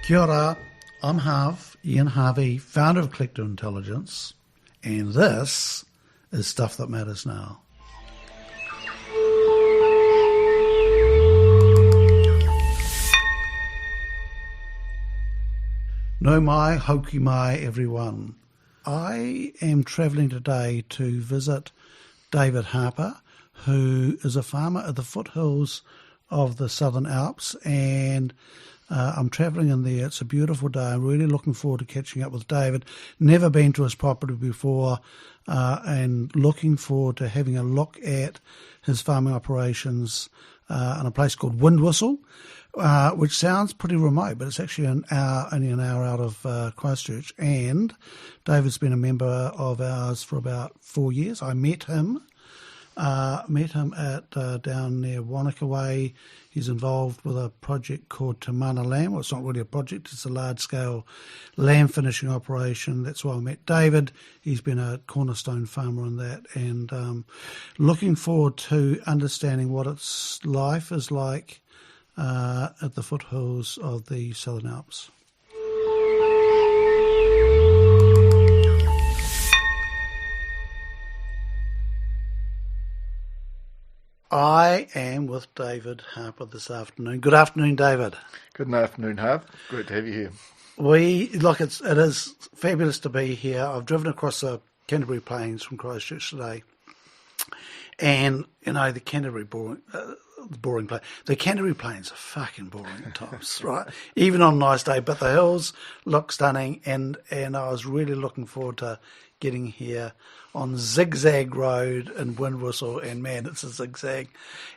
Kia ora, I'm Ian Harvey, founder of Collective Intelligence, and this is Stuff That Matters Now. No mai, hoki mai, everyone. I am travelling today to visit David Harper, who is a farmer at the foothills of the Southern Alps, and I'm travelling in there. It's a beautiful day. I'm really looking forward to catching up with David. Never been to his property before, and looking forward to having a look at his farming operations in a place called Windwhistle, which sounds pretty remote, but it's actually only an hour out of Christchurch. And David's been a member of ours for about 4 years. I met him at down near Wanaka Way. He's involved with a project called Te Mana Lamb. Well, it's not really a project, it's a large-scale lamb finishing operation. That's why I met David. He's been a cornerstone farmer in that, and looking forward to understanding what its life is like at the foothills of the Southern Alps. I am with David Harper this afternoon. Good afternoon, David. Good afternoon, Harv. Great to have you here. It is fabulous to be here. I've driven across the Canterbury Plains from Christchurch today, and the Canterbury boring place. The Canterbury Plains are fucking boring at times, right? Even on a nice day, but the hills look stunning, and I was really looking forward to getting here on Zigzag Road in Windwhistle, and man, it's a zigzag,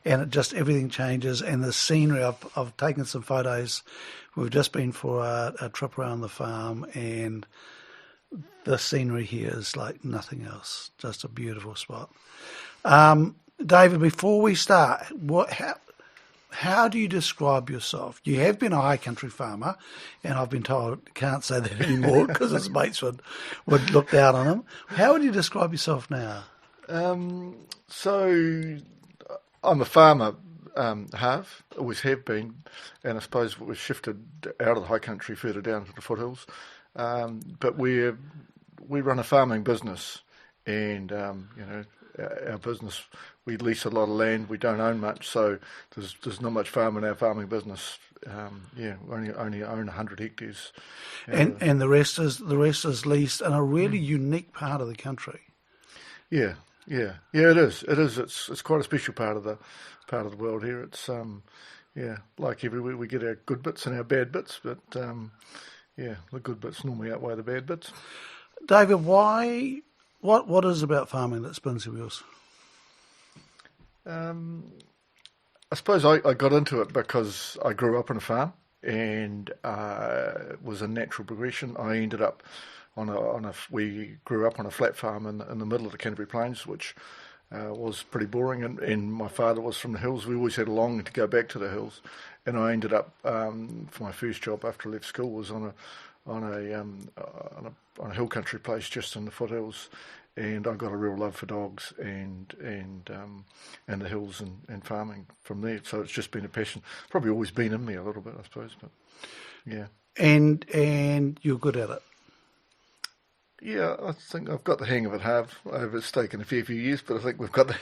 and everything changes, and the scenery. I've taken some photos. We've just been for a trip around the farm, and the scenery here is like nothing else. Just a beautiful spot. David, before we start, how do you describe yourself? You have been a high country farmer, and I've been told can't say that anymore because his mates would look down on him. How would you describe yourself now? So I'm a farmer, always have been, and I suppose we've shifted out of the high country further down to the foothills. But we run a farming business, and our business, we lease a lot of land. We don't own much, so there's not much farm in our farming business. We only own 100 hectares. And the rest is leased in a really unique part of the country. Yeah, it is. It's quite a special part of the world here. It's like everywhere we get our good bits and our bad bits, but the good bits normally outweigh the bad bits. David, why? What is about farming that spins your wheels? I suppose I got into it because I grew up on a farm, and it was a natural progression. I ended up we grew up on a flat farm in the middle of the Canterbury Plains, which was pretty boring, and my father was from the hills. We always had a longing to go back to the hills, and I ended up for my first job after I left school was on a hill country place just in the foothills, and I got a real love for dogs and the hills and farming from there. So it's just been a passion. Probably always been in me a little bit, I suppose. But yeah. And you're good at it. Yeah, I think I've got the hang of it, Harv. It's taken a few years, but I think we've got the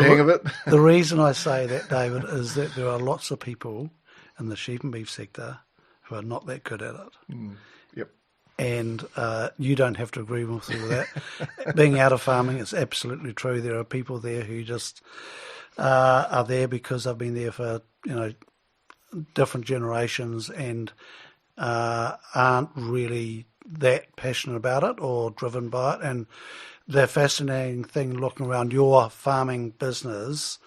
hang of it. The reason I say that, David, is that there are lots of people in the sheep and beef sector who are not that good at it. Yep. And you don't have to agree with me with that. Being out of farming, it's absolutely true. There are people there who just are there because they've been there for different generations and aren't really that passionate about it or driven by it. And the fascinating thing looking around your farming business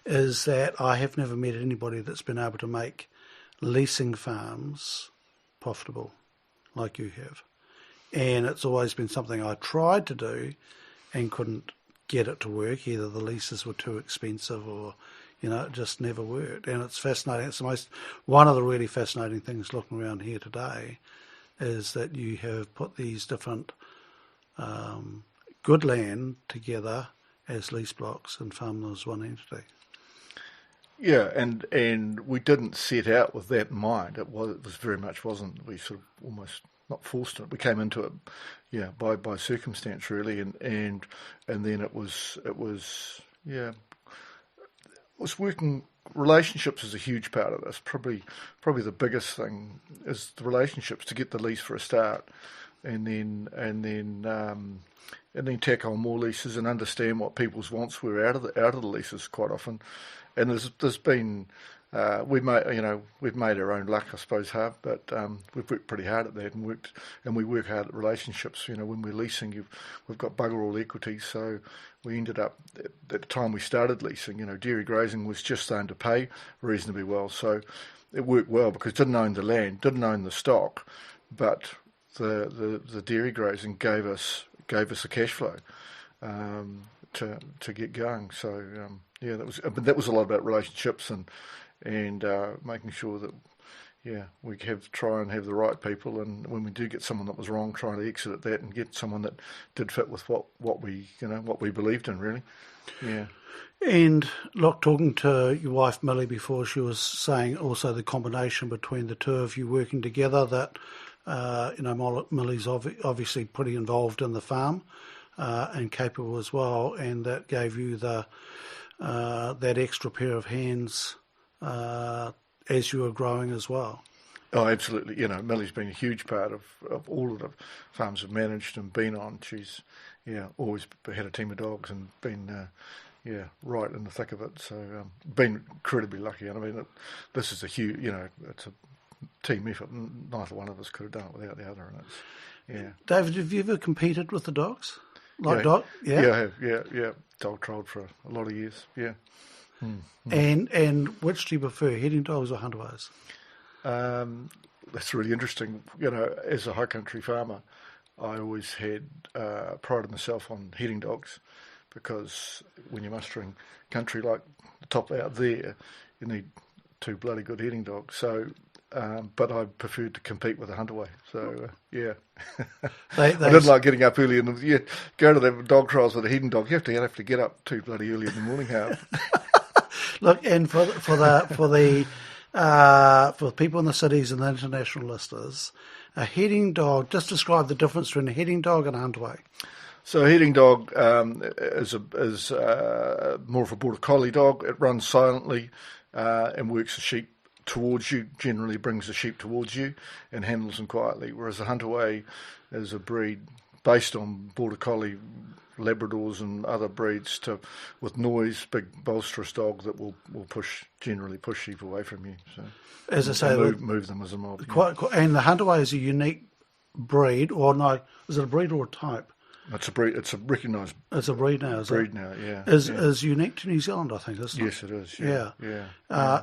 is that I have never met anybody that's been able to make leasing farms profitable like you have. And it's always been something I tried to do and couldn't get it to work. Either the leases were too expensive or, it just never worked. And it's fascinating. It's one of the really fascinating things looking around here today is that you have put these different good land together as lease blocks and farm them as one entity. Yeah, and we didn't set out with that in mind. It was very much wasn't. We sort of almost not forced it. We came into it, yeah, by circumstance really, and then it was yeah, it was working. Relationships is a huge part of this. Probably the biggest thing is the relationships to get the lease for a start, and then tack on more leases and understand what people's wants were out of the leases quite often. And there's been we've made our own luck, I suppose, but we've worked pretty hard at that and we work hard at relationships. When we're leasing, we've got bugger all equity, so we ended up at the time we started leasing. Dairy grazing was just starting to pay reasonably well, so it worked well because didn't own the land, didn't own the stock, but the dairy grazing gave us the cash flow to get going. So that was a lot about relationships and making sure that we try and have the right people, and when we do get someone that was wrong, trying to exit at that and get someone that did fit with what we believed in really. Yeah. And look, talking to your wife Millie before, she was saying also the combination between the two of you working together, that Millie's obviously pretty involved in the farm and capable as well, and that gave you that extra pair of hands as you were growing as well. Oh, absolutely. Millie's been a huge part of all of the farms I've managed and been on. She's, always had a team of dogs and been, right in the thick of it. So, been incredibly lucky. And I mean, this is a huge, it's a team effort. Neither one of us could have done it without the other. And David, have you ever competed with the dogs? Yeah, I have. Yeah. Dog trialled for a lot of years. Yeah. And which do you prefer, heading dogs or hunterways? That's really interesting. As a high country farmer, I always had prided myself on heading dogs, because when you're mustering country like the top out there, you need two bloody good heading dogs. So, but I preferred to compete with a hunterway. So, I didn't like getting up early in the go to the dog trials with a heading dog. You have to get up too bloody early in the morning, Harper. Look, and for people in the cities and the international listeners, a heading dog. Just describe the difference between a heading dog and a hunterway. So a heading dog is more of a border collie dog. It runs silently and works the sheep towards you. Generally, brings the sheep towards you and handles them quietly. Whereas a hunterway is a breed based on border collie, Labradors and other breeds with noise, big bolsterous dog that will generally push sheep away from you. So, as I say, move them as a mob. And the hunterway is a unique breed, or no? Is it a breed or a type? It's a breed. It's a recognised. It's a breed now. Breed now, yeah. Is unique to New Zealand, I think, isn't it? Yes, it is. Yeah.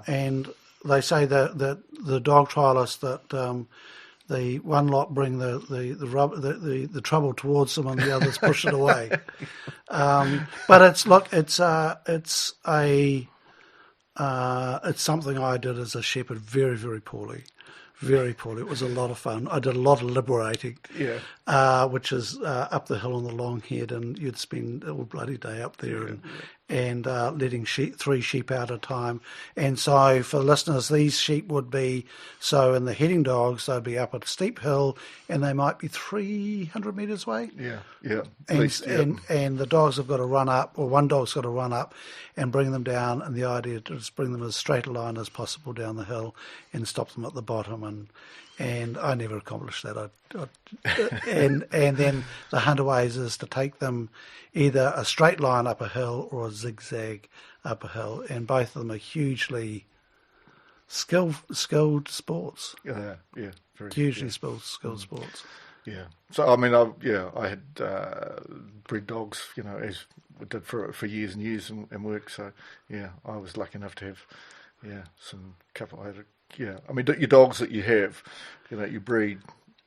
And they say that the dog trialists that the one lot bring the trouble towards them and the others push it away. But it's something I did as a shepherd very, very poorly. Very poorly. It was a lot of fun. I did a lot of liberating, which is up the hill on the long head, and you'd spend all bloody day up there and letting three sheep out at a time. And so for the listeners, these sheep would be, so in the heading dogs, they'd be up a steep hill and they might be 300 metres away. Yeah. And the dogs have got to run up, or one dog's got to run up and bring them down, and the idea is bring them as straight a line as possible down the hill and stop them at the bottom. And I never accomplished that. And then the hunterways is to take them either a straight line up a hill or a zigzag up a hill, and both of them are hugely skilled sports. Very hugely skilled sports. Yeah. So I mean, I had bred dogs, as we did for years and years and work. So I was lucky enough to have some couple. I mean, your dogs that you have, you breed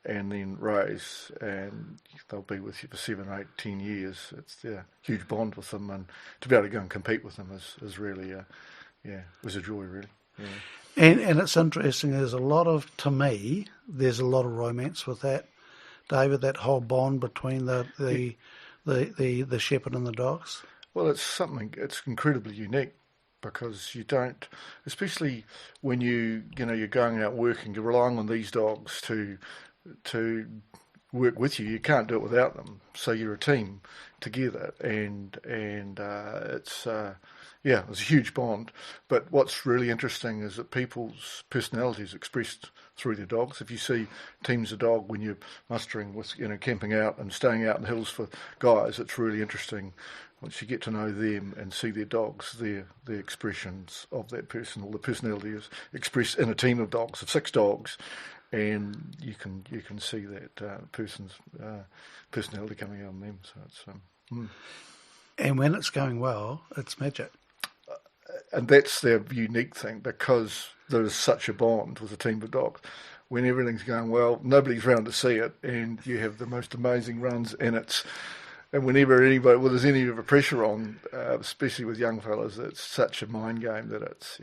and then raise, and they'll be with you for 7, 8, 10 years. It's a huge bond with them, and to be able to go and compete with them is really, was a joy, really. Yeah. And it's interesting. There's a lot of romance with that, David. That whole bond between the shepherd and the dogs. Well, it's incredibly unique. because you don't, especially when you're going out working, you're relying on these dogs to work with you. You can't do it without them. So you're a team together, and it's a huge bond. But what's really interesting is that people's personalities expressed through their dogs. If you see teams of dog when you're mustering with, camping out and staying out in the hills for guys, it's really interesting. Once you get to know them and see their dogs, their expressions of that person, or the personality is expressed in a team of dogs, of 6 dogs, and you can see that person's personality coming out on them. So it's And when it's going well, it's magic. and that's their unique thing, because there is such a bond with a team of dogs. When everything's going well, nobody's around to see it, and you have the most amazing runs, and whenever there's any of a pressure on, especially with young fellas, it's such a mind game that it's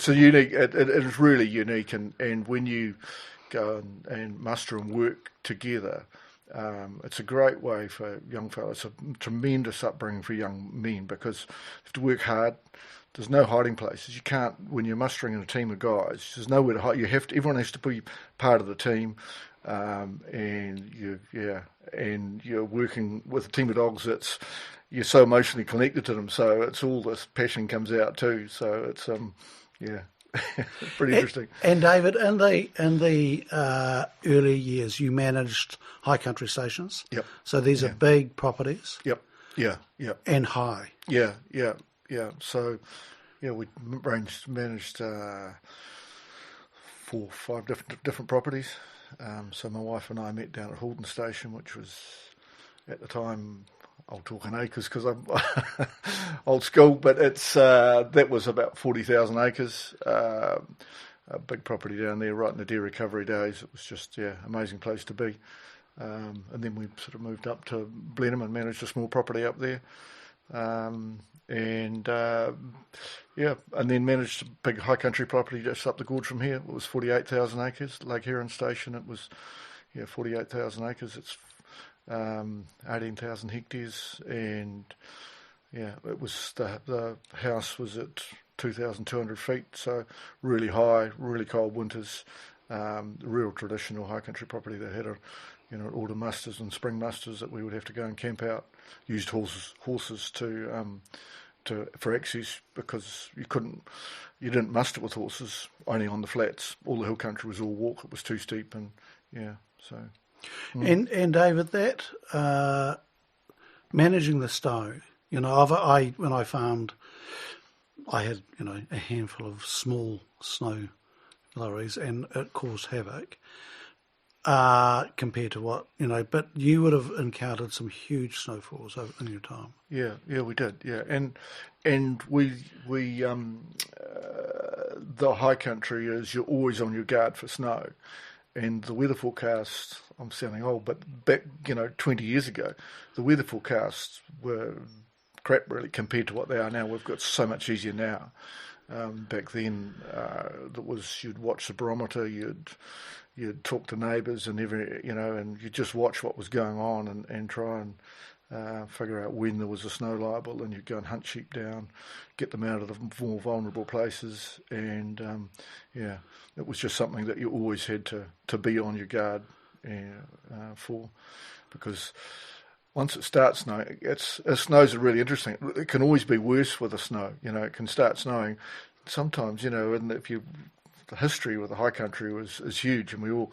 a unique. It is really unique, and when you go and muster and work together, it's a great way for young fellas. It's a tremendous upbringing for young men, because you have to work hard. There's no hiding places. You can't, when you're mustering in a team of guys, there's nowhere to hide. Everyone has to be part of the team. And you're working with a team of dogs you're so emotionally connected to them, so it's all this passion comes out too. So it's pretty interesting. And David, in the early years, you managed high country stations. Yep. So these are big properties. Yep. Yeah. Yeah. And high. Yeah. Yeah. Yeah. So we managed 4 or 5 different properties. So my wife and I met down at Halton Station, which was, at the time, I'll talk in acres because I'm old school, but that was about 40,000 acres. A big property down there, right in the deer recovery days. It was just, amazing place to be. And then we sort of moved up to Blenheim and managed a small property up there. And then managed a big high country property just up the gorge from here. It was 48,000 acres. Lake Heron Station, it was 48,000 acres. It's 18,000 hectares, and it was the house was at 2,200 feet, so really high, really cold winters. Real traditional high country property that had autumn musters and spring musters that we would have to go and camp out. Used horses for access, because you didn't muster with horses, only on the flats. All the hill country was all walk. It was too steep, and so. And David, that managing the snow, when I farmed, I had a handful of small snow lorries, and it caused havoc. Compared to what, but you would have encountered some huge snowfalls in your time. Yeah, we did. Yeah, and we the high country is you're always on your guard for snow, and the weather forecast. I'm sounding old, but back 20 years ago, the weather forecasts were crap really compared to what they are now. We've got so much easier now. Back then, you'd watch the barometer, you'd talk to neighbours and and you just watch what was going on and try and figure out when there was a snow liable, and you'd go and hunt sheep down, get them out of the more vulnerable places, and it was just something that you always had to be on your guard for, because once it starts snowing, snows are really interesting. It can always be worse with the snow. It can start snowing sometimes. And the history with the high country is huge, and we all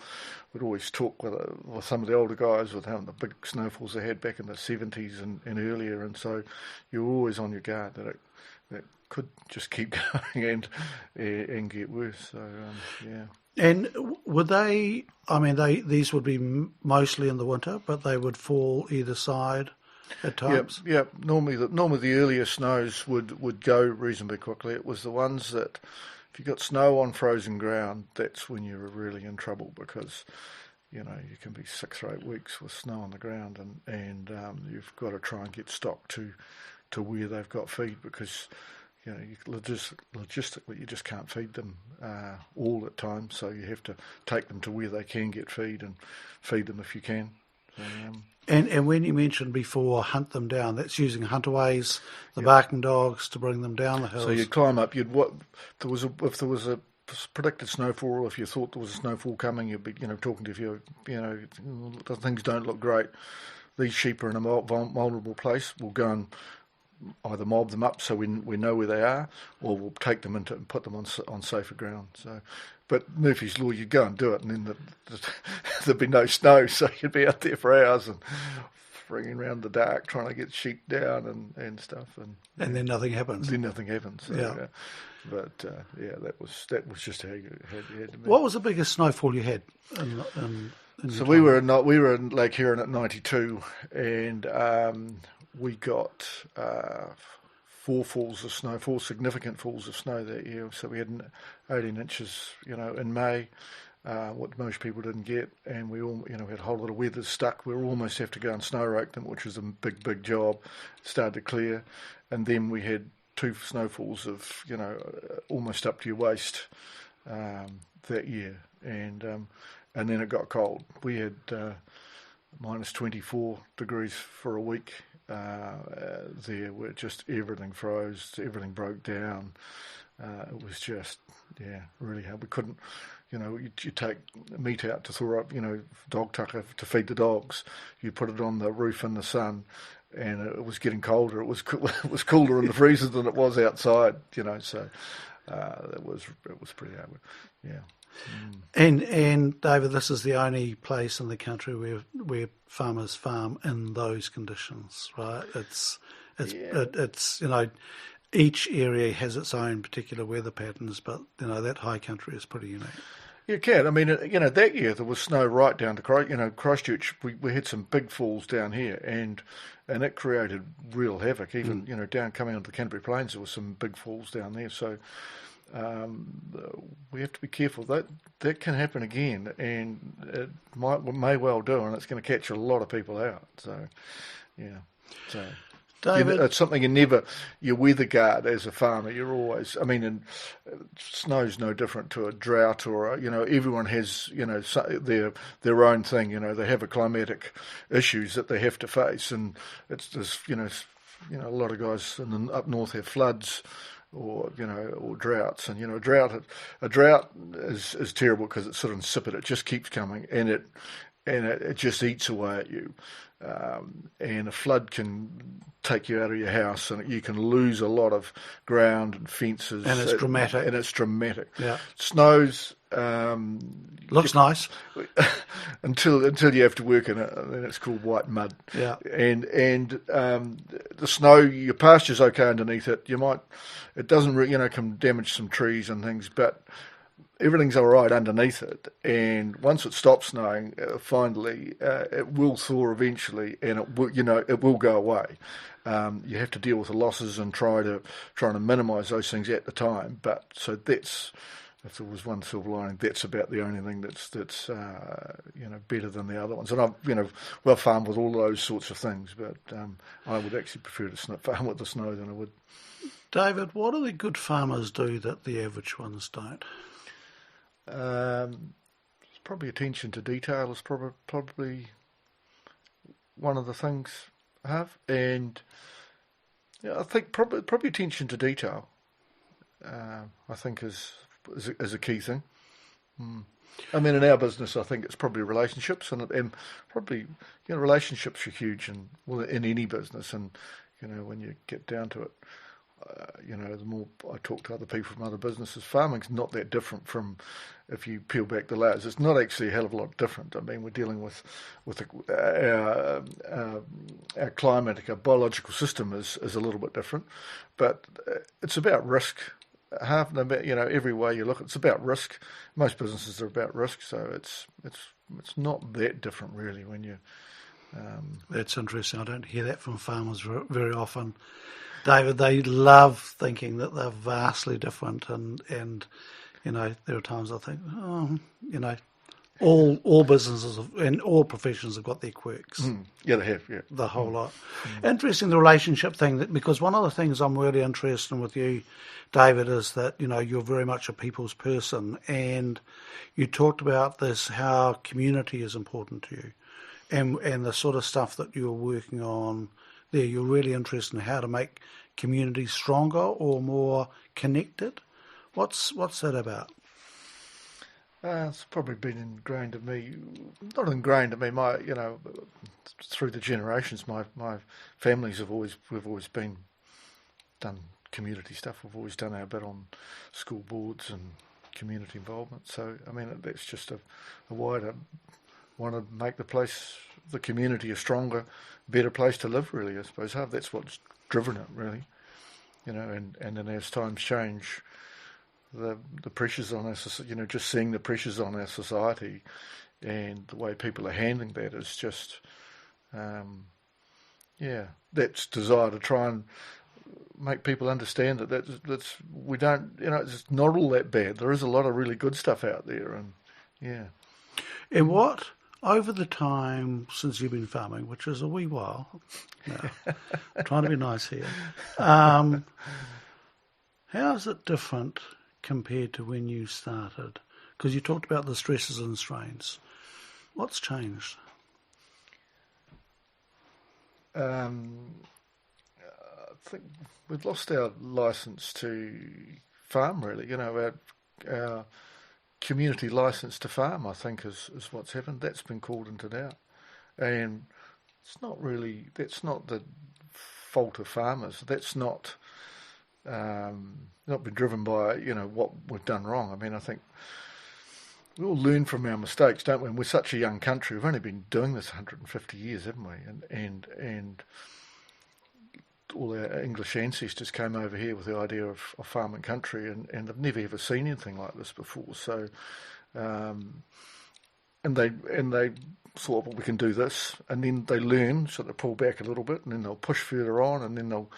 would always talk with some of the older guys with how the big snowfalls they had back in the 70s and earlier, and so you're always on your guard that it could just keep going and get worse. So And would they? I mean, these would be mostly in the winter, but they would fall either side at times. Yeah. Normally the earlier snows would go reasonably quickly. It was the ones that, if you got snow on frozen ground, that's when you're really in trouble, because you can be 6 or 8 weeks with snow on the ground, and you've got to try and get stock to where they've got feed, because logistically you just can't feed them all at times, so you have to take them to where they can get feed and feed them if you can. So, And when you mentioned before, hunt them down, that's using huntaways, the barking dogs to bring them down the hills. So you'd climb up. If there was a predicted snowfall, or if you thought there was a snowfall coming, you'd be talking to things don't look great. These sheep are in a vulnerable place. We'll go and either mob them up so we know where they are, or we'll take them and put them on safer ground. So, but Murphy's Law, you'd go and do it, and then there'd be no snow, so you'd be out there for hours and ringing around the dark trying to get sheep down and stuff, and then nothing happens. Then nothing happens. So, yeah. But that was just how you had to be. What was the biggest snowfall you had? So we were in Lake Huron at 92, and we got 4 significant falls of snow that year. So we had 18 inches, in May, what most people didn't get, and we all, we had a whole lot of weathers stuck. We almost have to go and snow rake them, which was a big job. It started to clear, and then we had 2 snowfalls of, almost up to your waist that year, and then it got cold. We had minus 24 degrees for a week there, where just everything froze, everything broke down. It was just, really hard. We couldn't, you take meat out to thaw up, dog tucker to feed the dogs. You put it on the roof in the sun, and it was getting colder. It was cooler in the freezers than it was outside, So it was pretty hard. Yeah. And David, this is the only place in the country where farmers farm in those conditions, right? It's each area has its own particular weather patterns, but that high country is pretty unique. You can. I mean, that year there was snow right down to Christchurch. We had some big falls down here, and it created real havoc. Even down coming onto the Canterbury Plains, there was some big falls down there. So we have to be careful. That can happen again, and it may well do, and it's going to catch a lot of people out. So, yeah. So. David, it's something you weather guard as a farmer. You're always, and snow's no different to a drought or everyone has, their own thing. They have a climatic issues that they have to face, and there's a lot of guys up north have floods or droughts, and a drought is terrible because it's sort of insipid. It just keeps coming, and it just eats away at you. And a flood can take you out of your house, and you can lose a lot of ground and fences. And it's dramatic. Yeah. Snows looks nice until you have to work in it, and then it's called white mud. Yeah. And the snow, your pasture's okay underneath it. It doesn't can damage some trees and things, but everything's all right underneath it, and once it stops snowing, finally, it will thaw eventually, and it will go away. You have to deal with the losses and trying to minimise those things at the time. But so if there was one silver lining, that's about the only thing that's better than the other ones. And I've farmed with all those sorts of things, but I would actually prefer to farm with the snow than I would. David, what do the good farmers do that the average ones don't? Probably attention to detail is probably one of the things I have, and I think probably attention to detail. I think is a key thing. In our business, I think it's probably relationships, and probably relationships are huge in any business, and when you get down to it. The more I talk to other people from other businesses, farming's not that different from if you peel back the layers. It's not actually a hell of a lot different. We're dealing with our climate, our biological system is a little bit different, but it's about risk. Every way you look, it's about risk. Most businesses are about risk, so it's not that different really when you. That's interesting. I don't hear that from farmers very often. David, they love thinking that they're vastly different, and there are times I think, all businesses and all professions have got their quirks. Yeah, they have. Yeah, the whole lot. Interesting, the relationship thing, because one of the things I'm really interested in with you, David, is that you're very much a people's person, and you talked about this, how community is important to you. and the sort of stuff that you're working on there, you're really interested in how to make communities stronger or more connected. What's that about? It's probably been ingrained in me, not ingrained in me. Through the generations, my families we've always been done community stuff. We've always done our bit on school boards and community involvement. So I mean, that's just a wider want to make the community a stronger, better place to live. Really, I suppose that's what's driven it. Really, and then as times change, the pressures on us, just seeing the pressures on our society and the way people are handling that is just, that's desire to try and make people understand that's we don't, it's not all that bad. There is a lot of really good stuff out there, and yeah. And what, over the time since you've been farming, which is a wee while, I'm trying to be nice here, how is it different compared to when you started? Because you talked about the stresses and strains. What's changed? I think we've lost our licence to farm, really. Our community licence to farm, I think, is what's happened. That's been called into doubt. And that's not the fault of farmers. That's not been driven by, what we've done wrong. I mean, I think we all learn from our mistakes, don't we? And we're such a young country. We've only been doing this 150 years, haven't we? And all our English ancestors came over here with the idea of farming country, and they've never ever seen anything like this before. So, and they thought, well, we can do this, and then they learn, so they pull back a little bit, and then they'll push further on, and then they'll,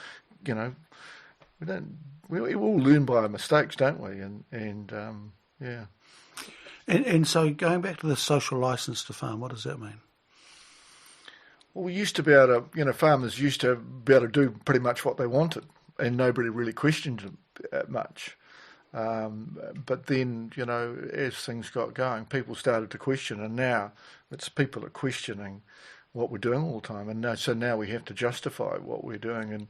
we all learn by our mistakes, don't we? Yeah. And so going back to the social licence to farm, what does that mean? Well, we used to be able to, farmers used to be able to do pretty much what they wanted, and nobody really questioned them much. But then, as things got going, people started to question, and now it's people are questioning what we're doing all the time, and so now we have to justify what we're doing,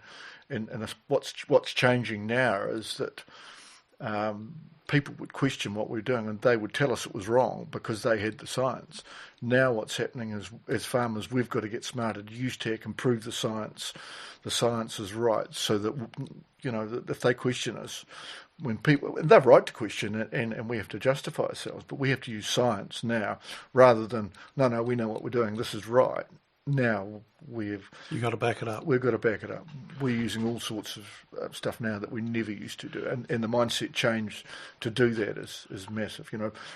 and what's changing now is that people would question what we're doing, and they would tell us it was wrong because they had the science. Now what's happening is, as farmers, we've got to get smarter, use tech, and prove the science is right, so that, that if they question us, when people, they're right to question it, and we have to justify ourselves, but we have to use science now rather than, no, we know what we're doing, this is right. Now you've got to back it up. We've got to back it up. We're using all sorts of stuff now that we never used to do, and the mindset change to do that is massive.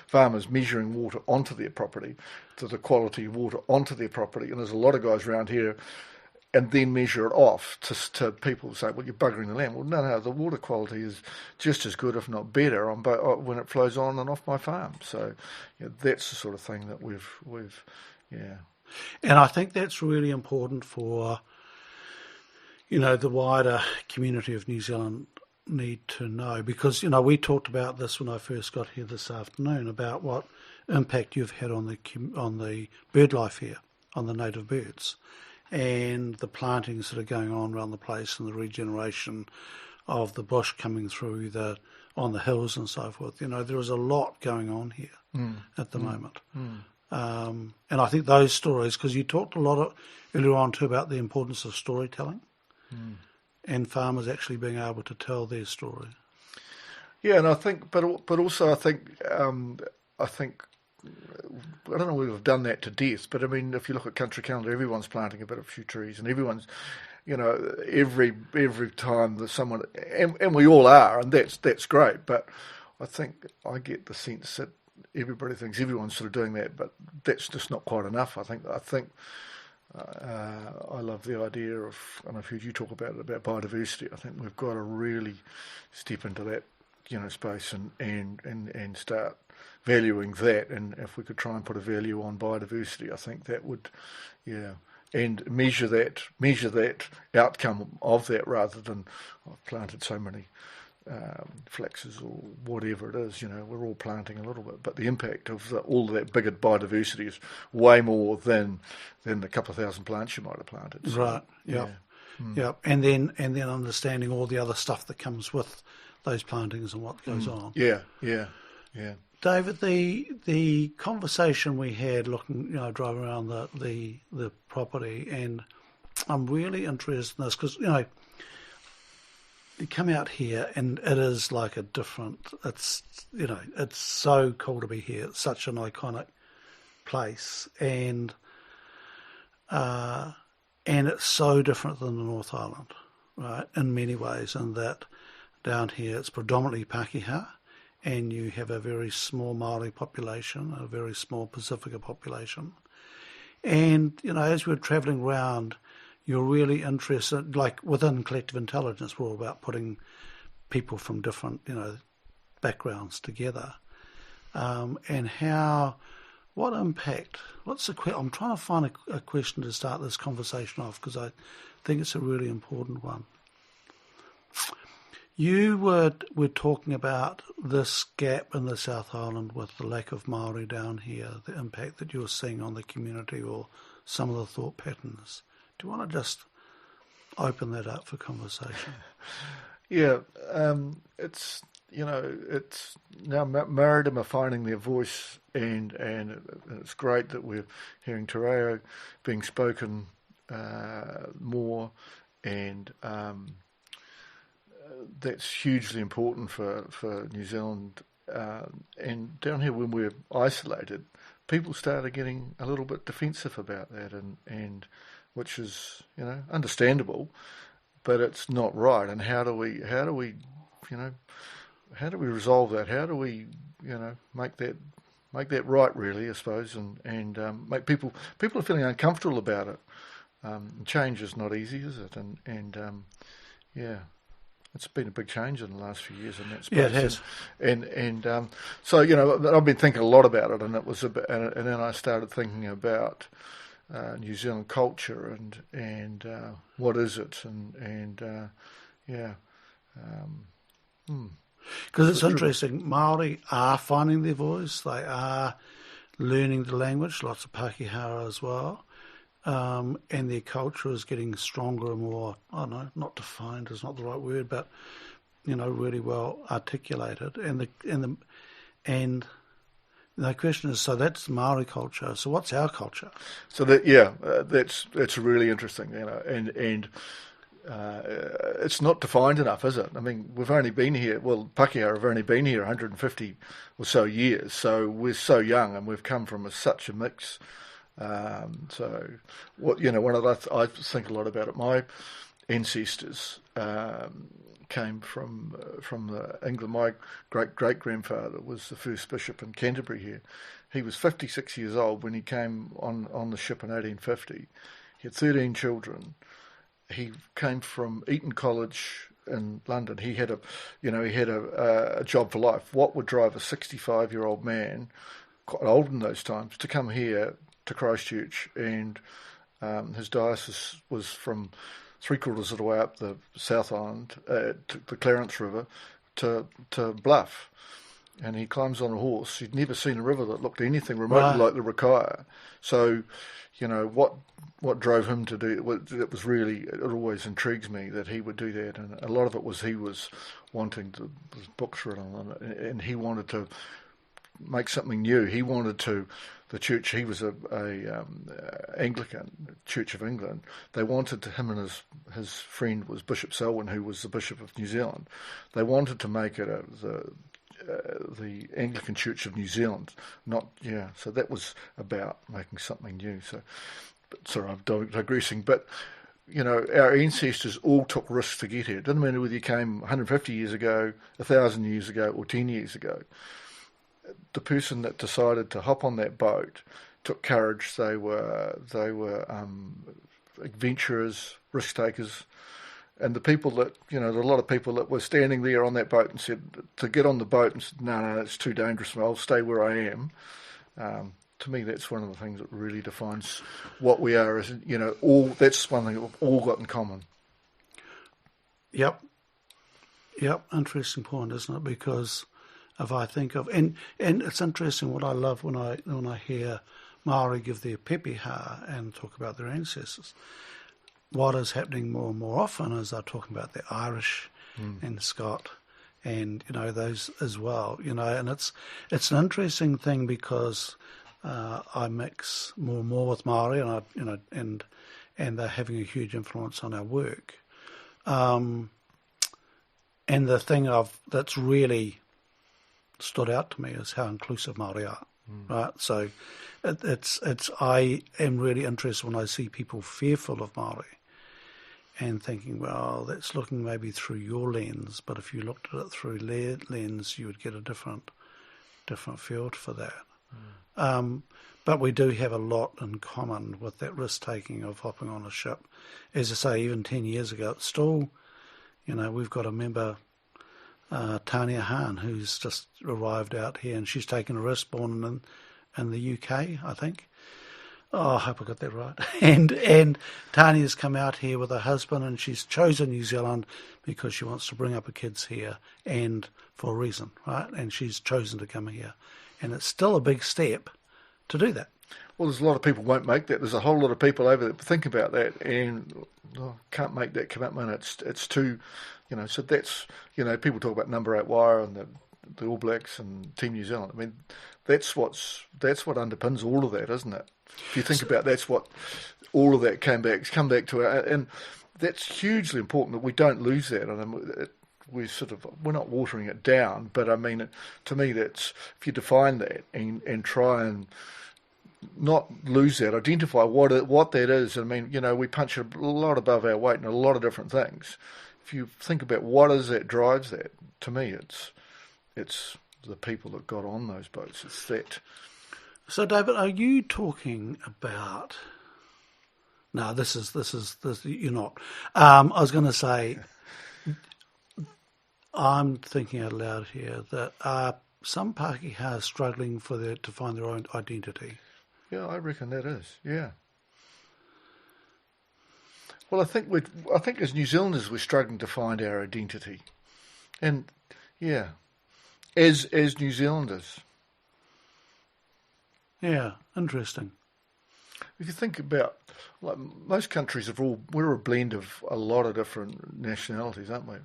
Farmers measuring water onto their property, to the quality of water onto their property, and there's a lot of guys around here, and then measure it off to people who say, well, you're buggering the land. Well, no, the water quality is just as good, if not better, when it flows on and off my farm. So that's the sort of thing that we've. And I think that's really important for, the wider community of New Zealand need to know, because, we talked about this when I first got here this afternoon about what impact you've had on the bird life here, on the native birds, and the plantings that are going on around the place and the regeneration of the bush coming through on the hills and so forth. There is a lot going on here at the moment. And I think those stories, because you talked a lot earlier on too about the importance of storytelling and farmers actually being able to tell their story. Yeah, and I think, but also I think, I don't know whether we've done that to death, but I mean, if you look at Country Calendar, everyone's planting a few trees, and everyone's, every time there's someone, and we all are, and that's great, but I think I get the sense that everybody thinks everyone's sort of doing that, but that's just not quite enough. I think I love the idea of, and I've heard you talk about it, about biodiversity. I think we've got to really step into that, space and start valuing that. And if we could try and put a value on biodiversity, I think that would, and measure that outcome of that, rather than I've planted so many flaxes or whatever it is, we're all planting a little bit, but the impact of all of that bigger biodiversity is way more than the couple of thousand plants you might have planted. So, Right. Yep. Yep. And then understanding all the other stuff that comes with those plantings and what goes on. Yeah. David, the conversation we had looking, driving around the property, and I'm really interested in this because, you come out here and it is like it's so cool to be here. It's such an iconic place, and it's so different than the North Island, right, in many ways, in that down here it's predominantly Pākehā, and you have a very small Māori population, a very small Pacifica population. And, as we're travelling around, you're really interested, like within collective intelligence, we're all about putting people from different, backgrounds together. And what impact, I'm trying to find a question to start this conversation off because I think it's a really important one. You were talking about this gap in the South Island with the lack of Māori down here, the impact that you're seeing on the community or some of the thought patterns. Do you want to just open that up for conversation? Yeah, it's now Māoridom are finding their voice, and it's great that we're hearing Te Reo being spoken more, and that's hugely important for New Zealand. And down here, when we're isolated, people started getting a little bit defensive about that, and which is understandable, but it's not right. And how do we resolve that? How do we make that right? Really, I suppose, and make people are feeling uncomfortable about it. Change is not easy, is it? And it's been a big change in the last few years in that space. Yeah, it has. And so I've been thinking a lot about it, and it was and then I started thinking about New Zealand culture and what is it, because it's interesting. Māori are finding their voice. They are learning the language. Lots of Pākehā as well. And their culture is getting stronger and more, I don't know, not defined is not the right word, but, really well articulated. And the question is, so that's Māori culture. So what's our culture? So that's really interesting, and it's not defined enough, is it? I mean, we've only been here, Pākehā have only been here 150 or so years, so we're so young and we've come from such a mix. So one of the I think a lot about it. My ancestors came from England. My great grandfather was the first bishop in Canterbury here. He was 56 years old when he came on the ship in 1850. He had 13 children. He came from Eton College in London. He had a job for life. What would drive a 65-year-old man, quite old in those times, to come here to Christchurch? And his diocese was from 3/4 of the way up the South Island, to the Clarence River, to Bluff. And he climbs on a horse. He'd never seen a river that looked anything remotely like the Rakaia. So, what drove him to do it was really, it always intrigues me that he would do that. And a lot of it was he was wanting to, his books written on it, and he wanted to make something new. He wanted to, the church, he was a Anglican, Church of England. They wanted to, him and his friend was Bishop Selwyn, who was the Bishop of New Zealand. They wanted to make it the Anglican Church of New Zealand, so that was about making something new. So, sorry, I'm digressing, but our ancestors all took risks to get here. It doesn't matter whether you came 150 years ago, 1,000 years ago, or 10 years ago. The person that decided to hop on that boat took courage. They were adventurers, risk takers. And the people that, there are a lot of people that were standing there on that boat and said, to get on the boat and said, no, it's too dangerous, I'll stay where I am. To me, that's one of the things that really defines what we are. Is, that's one thing that we've all got in common. Yep. Yep, interesting point, isn't it? Because if I think of and it's interesting what I love when I hear Maori give their pepeha and talk about their ancestors. What is happening more and more often is they're talking about the Irish and Scot and those as well. And it's an interesting thing because I mix more and more with Maori and they're having a huge influence on our work. And the thing that's really stood out to me is how inclusive Māori are, right? So it's I am really interested when I see people fearful of Māori and thinking, well, that's looking maybe through your lens, but if you looked at it through their lens, you would get a different field for that. But we do have a lot in common with that risk-taking of hopping on a ship. As I say, even 10 years ago, it's still, we've got a member, Tania Hahn, who's just arrived out here, and she's taken a risk, born in the UK, I think. Oh, I hope I got that right. And Tania's come out here with her husband, and she's chosen New Zealand because she wants to bring up her kids here, and for a reason, right? And she's chosen to come here. And it's still a big step to do that. Well, there's a lot of people won't make that. There's a whole lot of people over there think about that and can't make that commitment. It's too, so that's, people talk about number 8 wire and the All Blacks and Team New Zealand. I mean, that's what underpins all of that, isn't it? If you think about that's what all of that come back to, and that's hugely important that we don't lose that. And we're not watering it down, but I mean, to me, that's, if you define that and try and not lose that, identify what that is. I mean, we punch a lot above our weight in a lot of different things. If you think about what is that drives that, to me, it's the people that got on those boats. It's that. So, David, are you talking about? No, this is you're not. I was going to say, I'm thinking out loud here that some Pākehā are struggling to find their own identity. Yeah, I reckon that is. Yeah. Well, I think as New Zealanders we're struggling to find our identity, and yeah, as New Zealanders. Yeah, interesting. If you think about, like, most countries we're a blend of a lot of different nationalities, aren't we?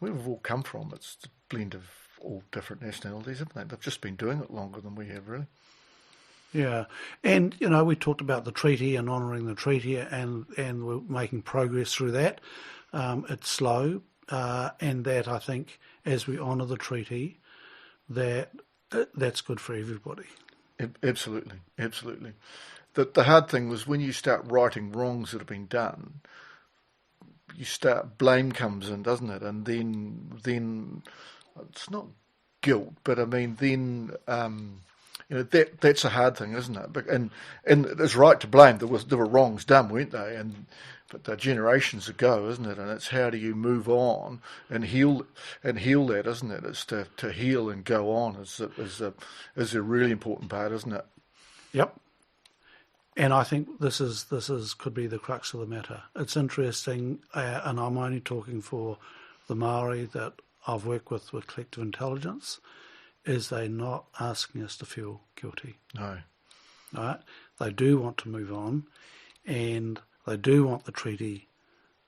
Where we've all come from, it's a blend of all different nationalities, haven't they? They've just been doing it longer than we have, really. Yeah, and we talked about the treaty and honouring the treaty, and we're making progress through that. It's slow, and that I think as we honour the treaty, that's good for everybody. Absolutely. The hard thing was when you start righting wrongs that have been done, blame comes in, doesn't it? And then it's not guilt, but I mean then. That's a hard thing, isn't it? And it's right to blame. There were wrongs done, weren't they? But they're generations ago, isn't it? And it's how do you move on and heal that, isn't it? It's to heal and go on is a really important part, isn't it? Yep. And I think this could be the crux of the matter. It's interesting, and I'm only talking for the Maori that I've worked with collective intelligence. Is they not asking us to feel guilty? No. Right? They do want to move on, and they do want the treaty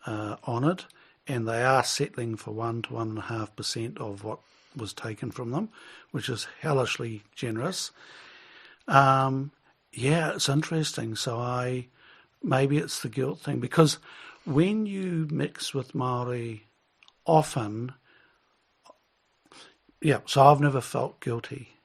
honoured, and they are settling for 1 to 1.5% of what was taken from them, which is hellishly generous. Yeah, it's interesting. So maybe it's the guilt thing, because when you mix with Māori often. Yeah, so I've never felt guilty.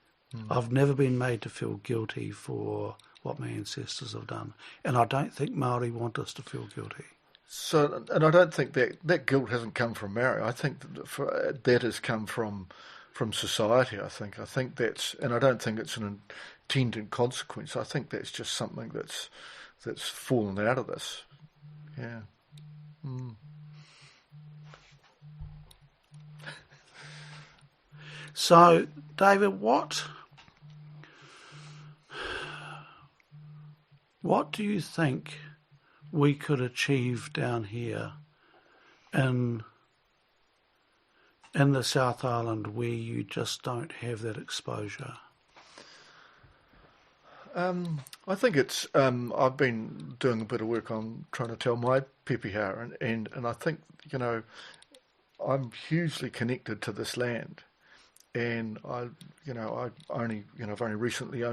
I've never been made to feel guilty for what my ancestors have done. And I don't think Māori want us to feel guilty. So, and I don't think that guilt hasn't come from Māori. I think that has come from society, I think. I think and I don't think it's an intended consequence. I think that's just something that's fallen out of this. Yeah. Mm. So, David, what do you think we could achieve down here in in the South Island where you just don't have that exposure? I think it's. I've been doing a bit of work on trying to tell my pepeha, and I think I'm hugely connected to this land, and I've only recently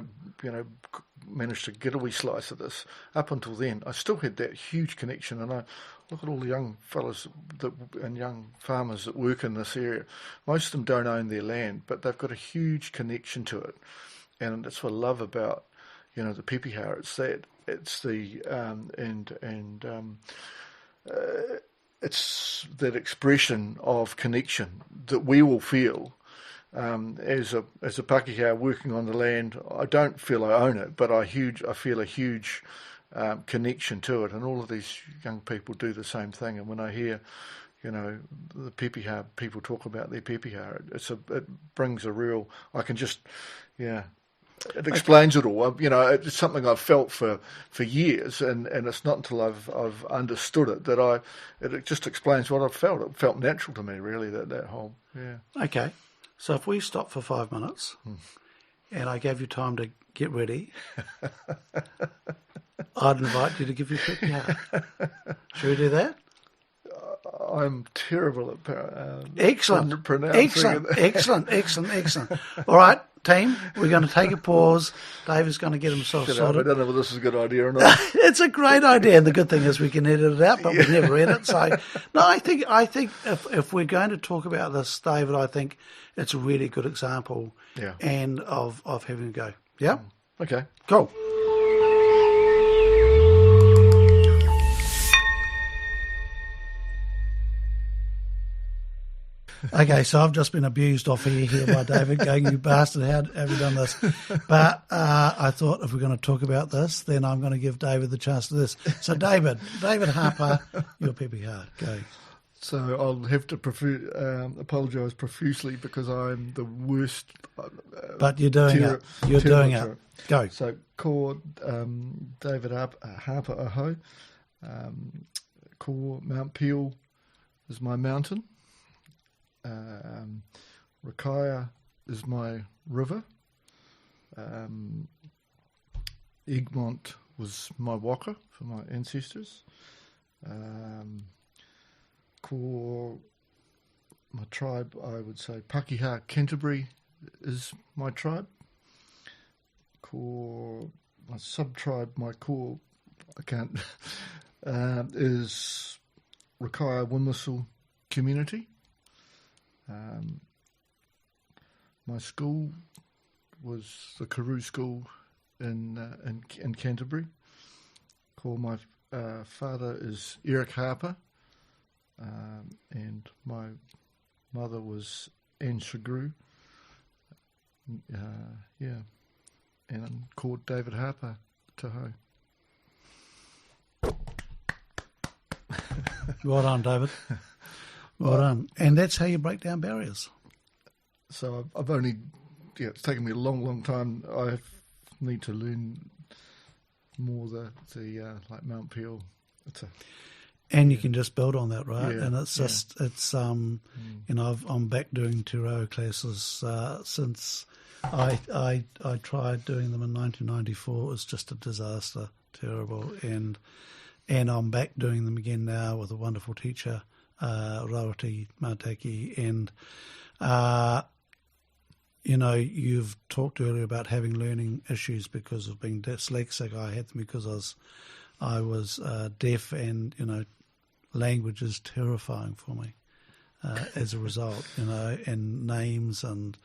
managed to get a wee slice of this. Up until then, I still had that huge connection, and I look at all the young fellas and young farmers that work in this area. Most of them don't own their land, but they've got a huge connection to it, and that's what I love about the pepeha. It's that expression of connection that we will feel as a Pākehā working on the land. I don't feel I own it, but I feel a huge connection to it, and all of these young people do the same thing. And when I hear, the pepeha people talk about their pepeha, it brings a real. I can just, It explains it all. It's something I've felt for years, and it's not until I've understood it that it just explains what I've felt. It felt natural to me, really, that whole, Okay, so if we stop for 5 minutes and I gave you time to get ready, I'd invite you to give your pepeha. Should we do that? I'm terrible at excellent. pronouncing Excellent. All right, team, we're going to take a pause. David's going to get himself sorted. I don't know whether this is a good idea or not. It's a great idea, and the good thing is we can edit it out, but we never edit. So, no, I think if we're going to talk about this, David, I think it's a really good example, and of having a go. Yeah. Okay. Cool. Okay, so I've just been abused off here by David going, you bastard, how have you done this? But I thought if we're going to talk about this, then I'm going to give David the chance to this. So David Harper, your pepeha, go. So I'll have to apologise profusely because I'm the worst. But you're doing it. You're doing it. Go. So ko David Harper aho. Ko Mount Peel is my mountain. Rakaia is my river. Egmont was my waka for my ancestors. Ko my tribe, I would say Pākehā Canterbury is my tribe. Ko my sub-tribe, my core, I can't, is Rakaia Windwhistle community. My school was the Karoo School in Canterbury. My father is Eric Harper, and my mother was Anne Shagru. And I'm called David Harper Tahoe. Well done, David. Well done. And that's how you break down barriers. So I've only, it's taken me a long time. I need to learn more the like Mount Peel. And you can just build on that, right? Yeah, and it's I'm back doing Te Reo classes since I tried doing them in 1994. It was just a disaster, terrible. And I'm back doing them again now with a wonderful teacher, Rawati Mataki, and you've talked earlier about having learning issues because of being dyslexic. I had them because I was deaf, and language is terrifying for me as a result. And names and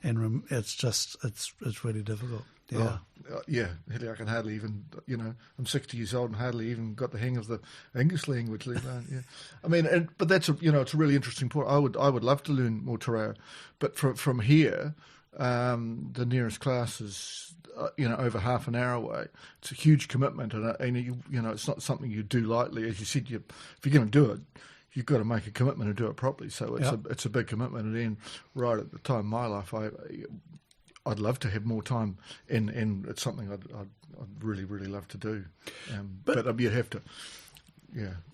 it's really difficult. Yeah. Heli, I can hardly even, I'm 60 years old and hardly even got the hang of the English language, let alone, I mean, but that's it's a really interesting point. I would love to learn more Te Reo, but from here, the nearest class is, over half an hour away. It's a huge commitment, and it's not something you do lightly. As you said, if you're going to do it, you've got to make a commitment and do it properly. So it's a big commitment, and then right at the time in my life, I'd love to have more time, and it's something I'd really, really love to do. But you'd have to,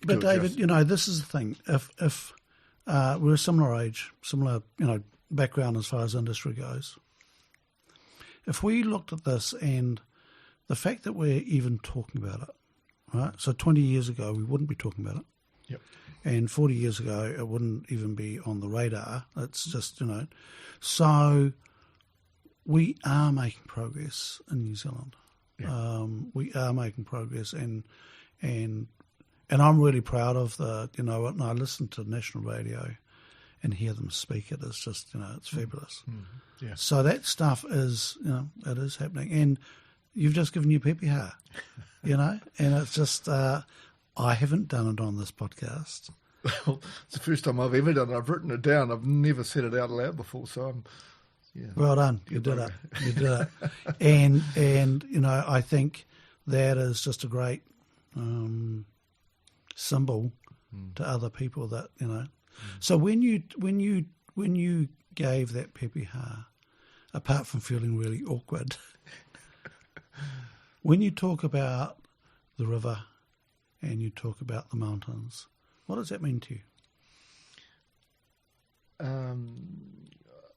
But David, this is the thing. If we're a similar age, similar, background as far as industry goes. If we looked at this and the fact that we're even talking about it, right? So 20 years ago, we wouldn't be talking about it. Yep. And 40 years ago, it wouldn't even be on the radar. It's just, So we are making progress in New Zealand. Yeah. We are making progress, and I'm really proud of and I listen to national radio and hear them speak. It is just, it's fabulous. Mm-hmm. Yeah. So that stuff is, it is happening. And you've just given your PPR, and it's just, I haven't done it on this podcast. Well, it's the first time I've ever done it. I've written it down. I've never said it out loud before, so well done. You did it. You did it. And I think that is just a great symbol to other people that, So when you gave that PPR, apart from feeling really awkward, when you talk about the river and you talk about the mountains, what does that mean to you? I'm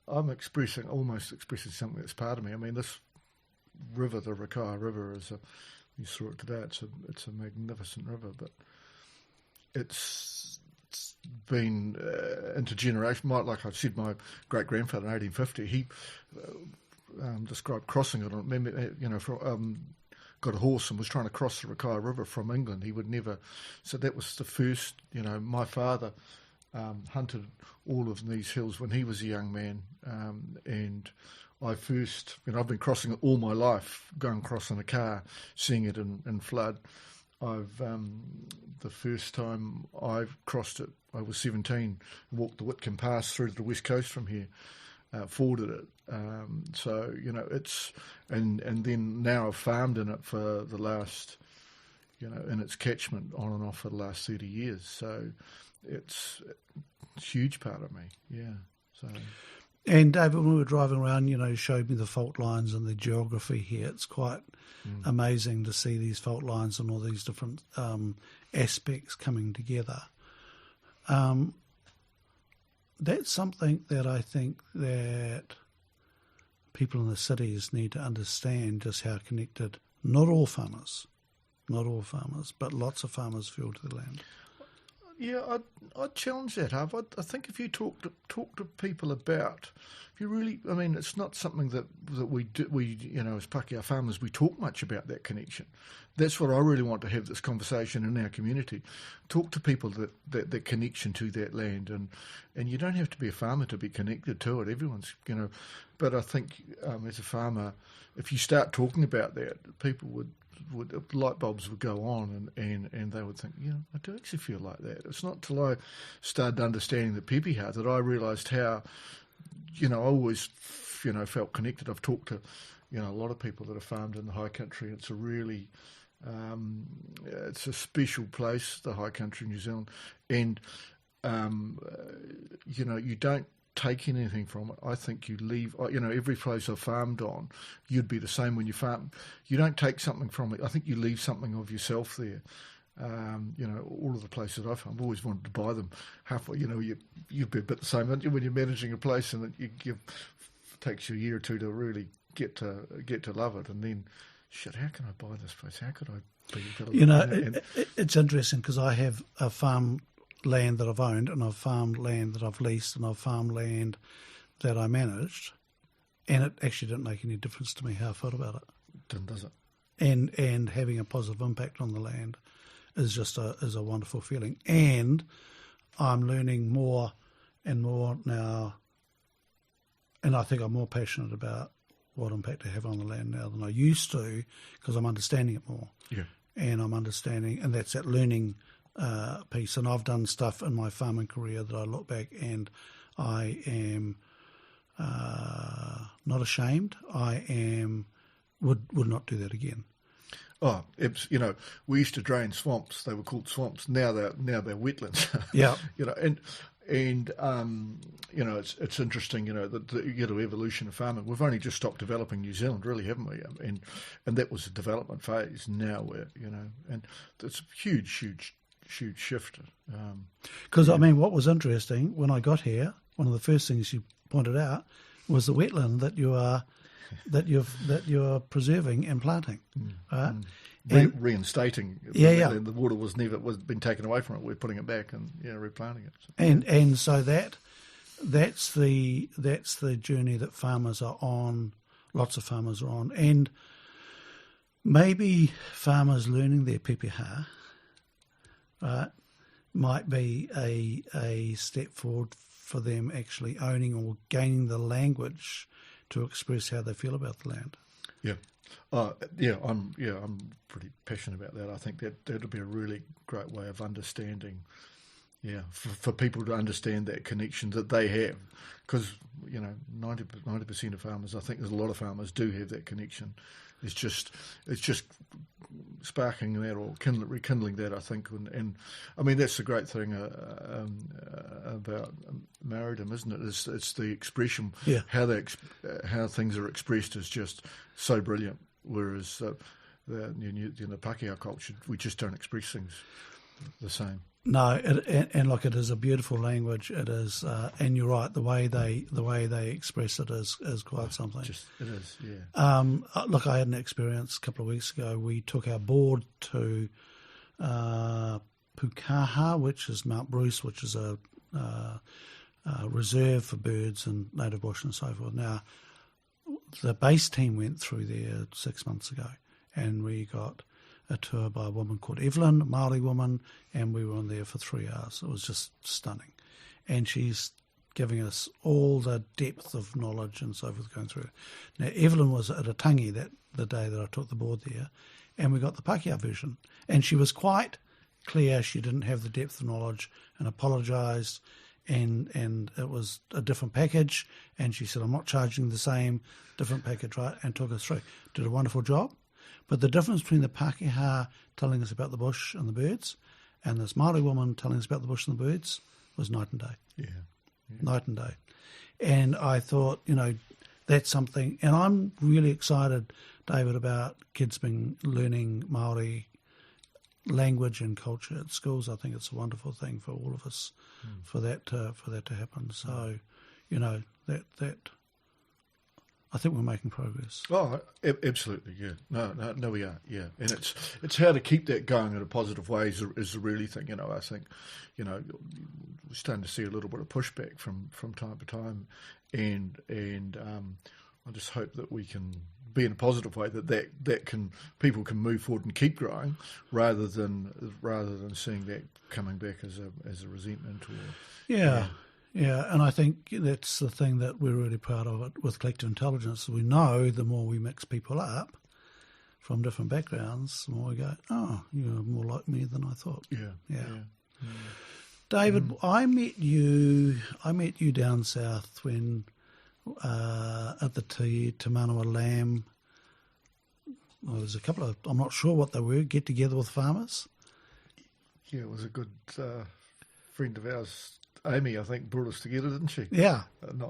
almost expressing something that's part of me. I mean, this river, the Rakaia River, you saw it today. It's a magnificent river, but it's been intergenerational. Like I said, my great grandfather in 1850, he described crossing it. I remember, got a horse and was trying to cross the Rakaia River from England. He would never. So that was the first. My father hunted all of these hills when he was a young man, and I've been crossing it all my life, going across in a car, seeing it in flood. The first time I crossed it, I was 17, walked the Whitcomb Pass through to the west coast from here, forded it. It's, and then now I've farmed in it for the last, in its catchment on and off for the last 30 years. So it's a huge part of me, yeah. So. And David, when we were driving around, you showed me the fault lines and the geography here. It's quite amazing to see these fault lines and all these different aspects coming together. That's something that I think that people in the cities need to understand, just how connected, not all farmers, but lots of farmers feel to the land. Yeah, I'd challenge that, Harper. I think if you talk to people about, if you really, I mean, it's not something that we do, as Pākehā farmers, we talk much about that connection. That's what I really want to have this conversation in our community. Talk to people that connection to that land, and you don't have to be a farmer to be connected to it. Everyone's, but I think as a farmer, if you start talking about that, people would light bulbs would go on, and they would think, I do actually feel like that. It's not till I started understanding the PPR that I realised how, I always, felt connected. I've talked to, a lot of people that have farmed in the high country. It's a really, it's a special place, the high country in New Zealand, and, you don't take anything from it. I think you leave, every place I've farmed on, you'd be the same when you farm. You don't take something from it. I think you leave something of yourself there. All of the places I've farmed, I've always wanted to buy them. Halfway, you'd be a bit the same, aren't you, when you're managing a place, and it takes you a year or two to really get to love it, and then, shit, how can I buy this place? How could I be? It's interesting because I have a farm land that I've owned, and I've farmed land that I've leased, and I've farmed land that I managed, and it actually didn't make any difference to me how I felt about it. Didn't, does it? And having a positive impact on the land is just a wonderful feeling. And I'm learning more and more now, and I think I'm more passionate about what impact I have on the land now than I used to, because I'm understanding it more. Yeah. And I'm understanding, and that's that learning piece. And I've done stuff in my farming career that I look back and I am not ashamed. Would not do that again. Oh, it's, we used to drain swamps. They were called swamps. Now they're wetlands. Yeah. It's interesting, the evolution of farming. We've only just stopped developing New Zealand, really, haven't we? And that was a development phase. Now we're, and it's a huge shift. Because I mean, what was interesting when I got here, one of the first things you pointed out was the wetland that you're preserving and planting. Right? Reinstating. Yeah. The water was been taken away from it. We're putting it back and replanting it. So, and so that's the journey that farmers are on. Lots of farmers are on, and maybe farmers learning their PPH might be a step forward for them actually owning or gaining the language to express how they feel about the land. Yeah. I'm pretty passionate about that. I think that'll be a really great way of understanding. Yeah, for people to understand that connection that they have, because 90% of farmers, I think there's a lot of farmers do have that connection. It's just sparking that or rekindling that, I think, and I mean that's the great thing about marriedom, isn't it? It's the expression, how things are expressed is just so brilliant. Whereas in the Pākehā culture, we just don't express things the same. No, and look, it is a beautiful language. It is, and you're right. The way they express it is quite something. It is, yeah. Look, I had an experience a couple of weeks ago. We took our board to Pukaha, which is Mount Bruce, which is a reserve for birds and native bush and so forth. Now, the base team went through there 6 months ago, and we got a tour by a woman called Evelyn, a Māori woman, and we were on there for 3 hours. It was just stunning. And she's giving us all the depth of knowledge and so forth going through. Now, Evelyn was at a tangi the day that I took the board there, and we got the Pākehā version. And she was quite clear she didn't have the depth of knowledge and apologised, and it was a different package, and she said, I'm not charging the same, different package, right, and took us through. Did a wonderful job. But the difference between the Pākehā telling us about the bush and the birds and this Māori woman telling us about the bush and the birds was night and day. Yeah. Night and day. And I thought, that's something. And I'm really excited, David, about kids learning Māori language and culture at schools. I think it's a wonderful thing for all of us for that to happen. So, that I think we're making progress. Oh, absolutely, yeah. No, we are, yeah. And it's how to keep that going in a positive way is the really thing. I think, we're starting to see a little bit of pushback from time to time, and I just hope that we can be in a positive way that people can move forward and keep growing, rather than seeing that coming back as a resentment or Yeah, and I think that's the thing that we're really proud of it with collective intelligence. We know the more we mix people up from different backgrounds, the more we go, oh, you're more like me than I thought. Yeah. David, I met you down south when at the Te Manawa Lamb. Well, there's a couple of, I'm not sure what they were, get together with farmers. Yeah, it was a good friend of ours. Amy, I think, brought us together, didn't she? Yeah. And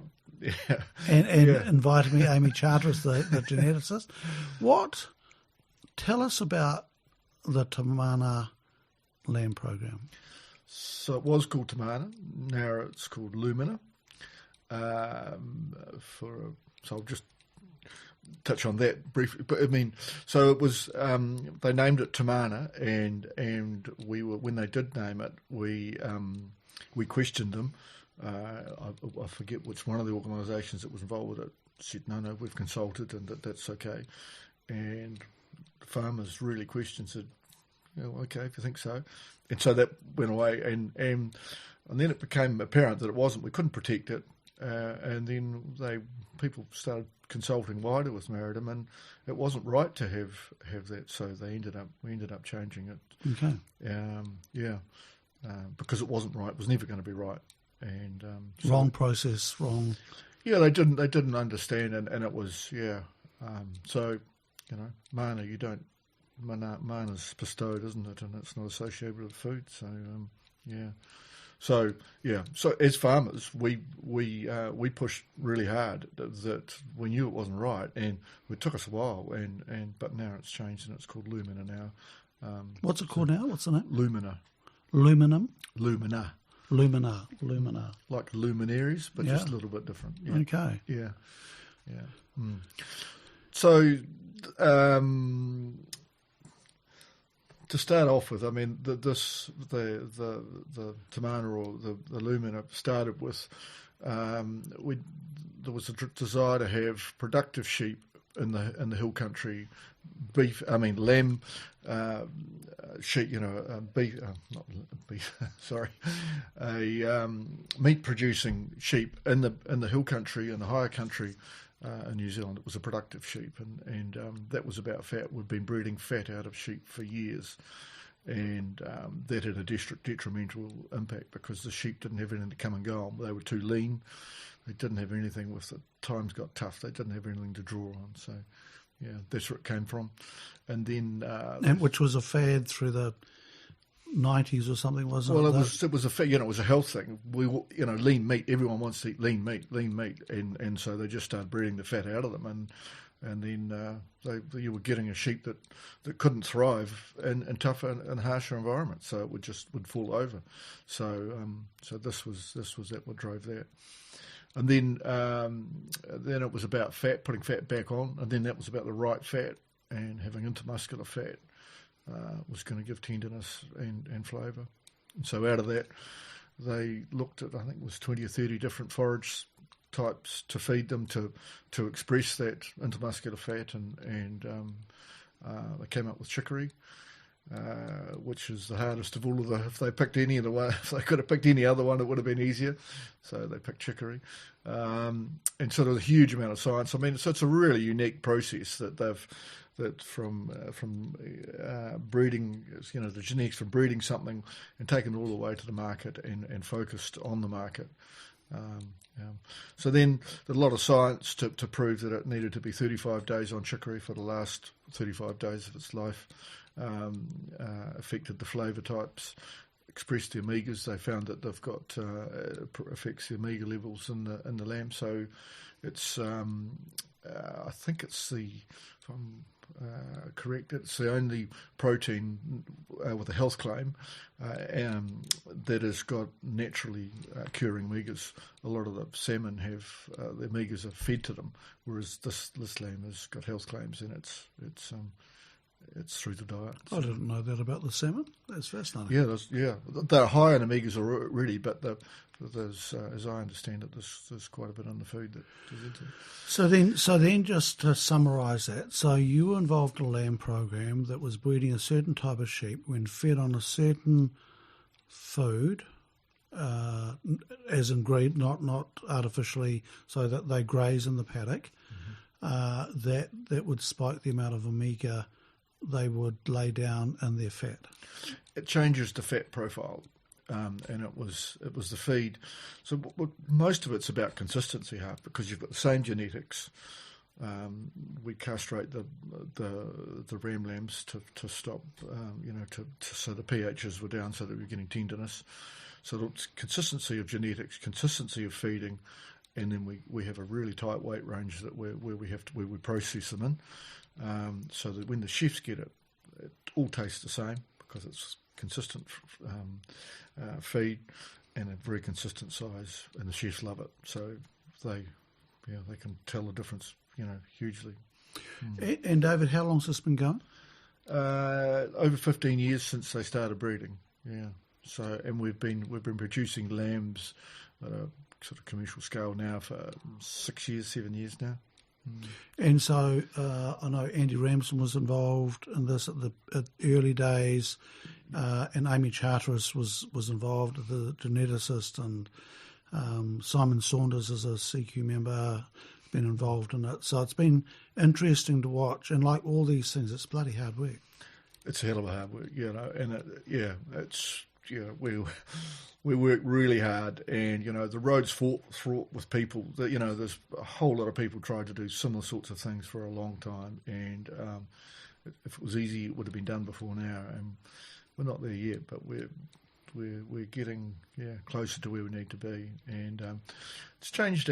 invited me, Amy Charteris, the geneticist. Tell us about the Te Mana Lamb program. So it was called Te Mana, now it's called Lumina. So I'll just touch on that briefly. But I mean, so it was, they named it Te Mana, and we were, when they did name it, we questioned them. I forget which one of the organisations that was involved with it said, no, we've consulted and that's okay. And the farmers really questioned, said, okay, if you think so. And so that went away. And then it became apparent that it wasn't. We couldn't protect it. And then people started consulting wider with Marriedom, and it wasn't right to have that. So we ended up changing it. Okay. Because it wasn't right. It was never going to be right. And wrong process, wrong. Yeah, they didn't understand, and it was so mana, you don't, mana's bestowed, isn't it? And it's not associated with food. So So as farmers, we pushed really hard. That we knew it wasn't right, and it took us a while. But now it's changed, and it's called Lumina now. What's it called now? What's the name? Lumina. Luminum? Lumina. Lumina. Like luminaries, but just a little bit different. Yeah. Okay. Yeah. So, to start off with, I mean, the Tamana or the Lumina started with, there was a desire to have productive sheep in the hill country, lamb, sheep, beef, not beef, sorry, meat producing sheep in the hill country, in the higher country. In New Zealand, it was a productive sheep, and that was about fat. We'd been breeding fat out of sheep for years, and that had a detrimental impact because the sheep didn't have anything to come and go on. They were too lean. They didn't have anything with the times got tough. They didn't have anything to draw on. So, yeah, that's where it came from. And then, and which was a fad through the 90s or something, wasn't it? Well, it was a health thing. Lean meat. Everyone wants to eat lean meat, and so they just started breeding the fat out of them, and then you were getting a sheep that couldn't thrive in tougher and harsher environments, so it would fall over. So this was what drove that, and then it was about fat, putting fat back on, and then that was about the right fat and having intermuscular fat. Was going to give tenderness and flavour. And so out of that, they looked at, I think it was 20 or 30 different forage types to feed them to express that intermuscular fat, and they came up with chicory, which is the hardest of all of the. If they picked any of the one, if they could have picked any other one, it would have been easier. So they picked chicory, and so there was a huge amount of science. I mean, so it's a really unique process from breeding, the genetics from breeding something and taken it all the way to the market and focused on the market. So then a lot of science to prove that it needed to be 35 days on chicory for the last 35 days of its life, affected the flavour types, expressed the omegas. They found that they've got affects the omega levels in the lamb. So it's I think it's if I'm correct, it's the only protein with a health claim that has got naturally curing omegas. A lot of the salmon have the omegas are fed to them, whereas this lamb has got health claims, and it's through the diet. I didn't know that about the salmon. That's fascinating. Yeah, they're high in omegas already, but there's, as I understand it, there's quite a bit in the food that goes into it. So then, just to summarise that, so you were involved in a lamb program that was breeding a certain type of sheep when fed on a certain food, as in breed, not artificially, so that they graze in the paddock. Mm-hmm. That would spike the amount of omega they would lay down in their fat. It changes the fat profile, and it was the feed. So most of it's about consistency, Harper, because you've got the same genetics. We castrate the ram lambs to stop, so the pHs were down, so that we're getting tenderness. So it's consistency of genetics, consistency of feeding, and then we have a really tight weight range that where we process them in. So that when the chefs get it, it all tastes the same because it's consistent feed and a very consistent size, and the chefs love it. So they can tell the difference, hugely. And David, how long's this been going? Over 15 years since they started breeding. Yeah. So and we've been producing lambs at a sort of commercial scale now for 7 years now. And so I know Andy Ramsden was involved in this at the early days, and Amy Charteris was involved as a geneticist, and Simon Saunders as a CQ member been involved in it. So it's been interesting to watch, and like all these things, it's bloody hard work. It's a hell of a hard work, and we work really hard, and the road's fraught with people. That there's a whole lot of people tried to do similar sorts of things for a long time, and if it was easy, it would have been done before now. And we're not there yet, but we're getting closer to where we need to be, and it's changed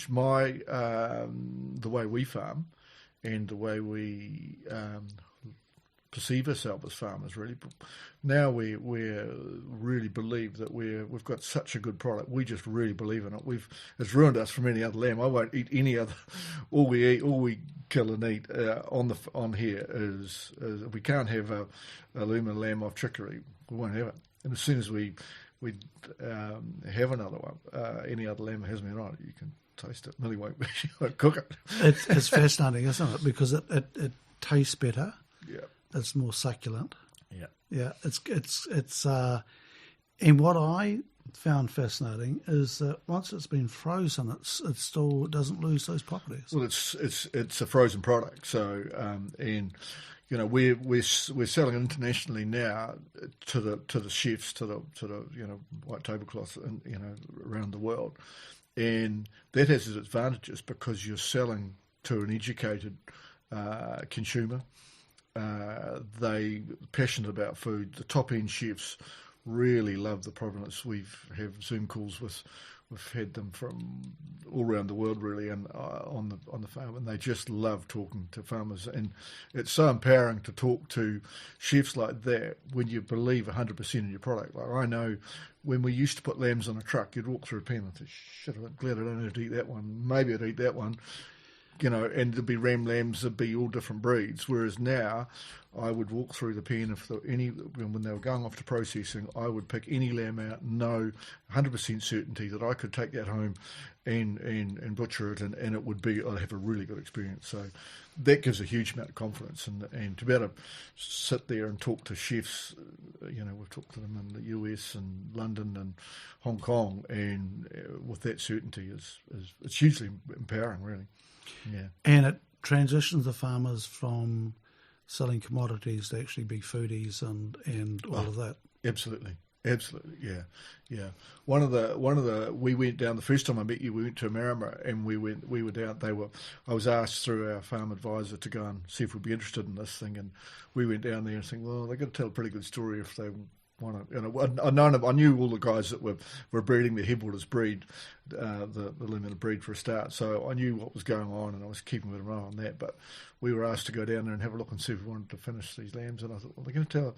my the way we farm and the way we perceive ourselves as farmers, really. But now we really believe that we've got such a good product. We just really believe in it. It's ruined us from any other lamb. I won't eat any other. All we kill and eat on here is we can't have a Luma lamb off chicory. We won't have it. And as soon as we have another one, any other lamb that hasn't been on it, you can taste it. Millie won't cook it. It's fascinating, isn't it? Because it tastes better. Yeah. It's more succulent. Yeah. Yeah. It's and what I found fascinating is that once it's been frozen, it still doesn't lose those properties. Well, it's a frozen product, so and you know we're selling internationally now to the chefs, to the white tablecloth, and around the world, and that has its advantages because you're selling to an educated consumer. They passionate about food. The top end chefs really love the provenance. We've Zoom calls with. We've had them from all around the world, really, and on the farm, and they just love talking to farmers. And it's so empowering to talk to chefs like that when you believe 100% in your product. Like I know when we used to put lambs on a truck, you'd walk through a pen and think, "Shit, I'm glad I don't have to eat that one. Maybe I'd eat that one." And there'd be ram lambs, there'd be all different breeds. Whereas now, I would walk through the pen when they were going off to processing, I would pick any lamb out, know 100% certainty that I could take that home and butcher it, and I'd have a really good experience. So that gives a huge amount of confidence, and to be able to sit there and talk to chefs, we've talked to them in the US and London and Hong Kong, and with that certainty it's hugely empowering, really. Yeah. And it transitions the farmers from selling commodities to actually be foodies and all of that. Absolutely, yeah. One of the we went down the first time I met you. We went to Marama and we were down. I was asked through our farm advisor to go and see if we'd be interested in this thing, and we went down there and think, well, they're going to tell a pretty good story if they want to. I knew all the guys that were breeding the headwaters breed, the limited breed for a start. So I knew what was going on, and I was keeping a bit of an eye on that. But we were asked to go down there and have a look and see if we wanted to finish these lambs. And I thought, well, they're going to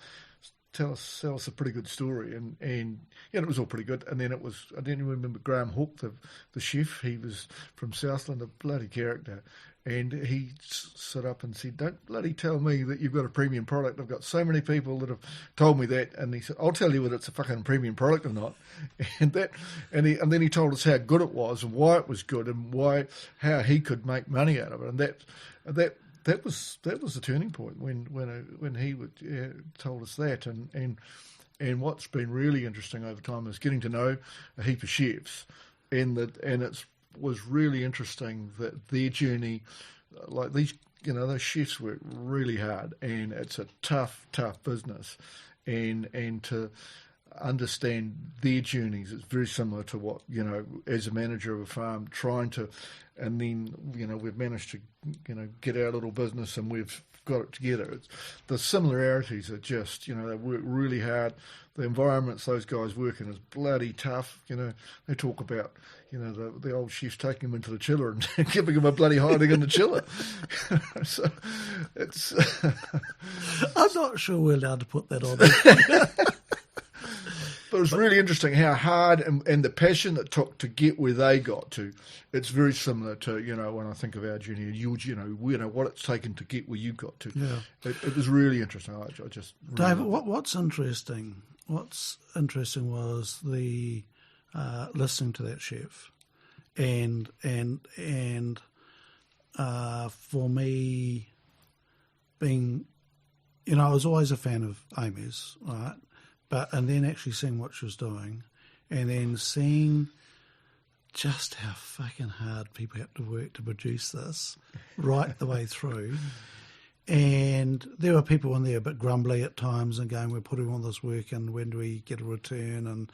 tell us a pretty good story, and it was all pretty good. And then I didn't remember Graham Hawke, the chef. He was from Southland, a bloody character. And he stood up and said, "Don't bloody tell me that you've got a premium product. I've got so many people that have told me that." And he said, "I'll tell you whether it's a fucking premium product or not." And then he told us how good it was and why it was good and how he could make money out of it. And that was the turning point when he told us that. And what's been really interesting over time is getting to know a heap of chefs, and it's was really interesting that their journey, like these, those chefs work really hard, and it's a tough business, and to understand their journeys, it's very similar to what, as a manager of a farm, trying to, and then, we've managed to, get our little business and we've got it together. The similarities are just, they work really hard. The environments those guys work in is bloody tough. They talk about, the old chefs taking them into the chiller and giving them a bloody hiding in the chiller. So it's... I'm not sure we're allowed to put that on. But it's really interesting how hard and the passion it took to get where they got to. It's very similar to, when I think of our journey, what it's taken to get where you got to. Yeah. It was really interesting. I just really David, what's interesting? What's interesting was the listening to that chef, and for me, being, I was always a fan of Amy's, right? And then actually seeing what she was doing, and then seeing just how fucking hard people have to work to produce this right the way through. And there were people in there a bit grumbly at times and going, we're putting all this work in, when do we get a return? And,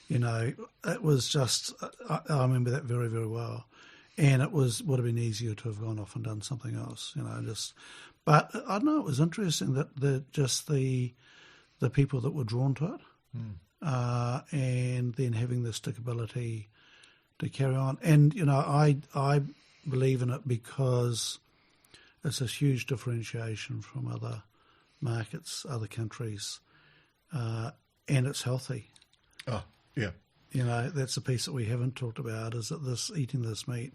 it was just, I remember that very, very well. And would have been easier to have gone off and done something else, But I don't know, it was interesting that the people that were drawn to it, and then having the stickability to carry on. And, I believe in it because it's a huge differentiation from other markets, other countries, and it's healthy. Oh, yeah. You know, that's the piece that we haven't talked about, is that eating this meat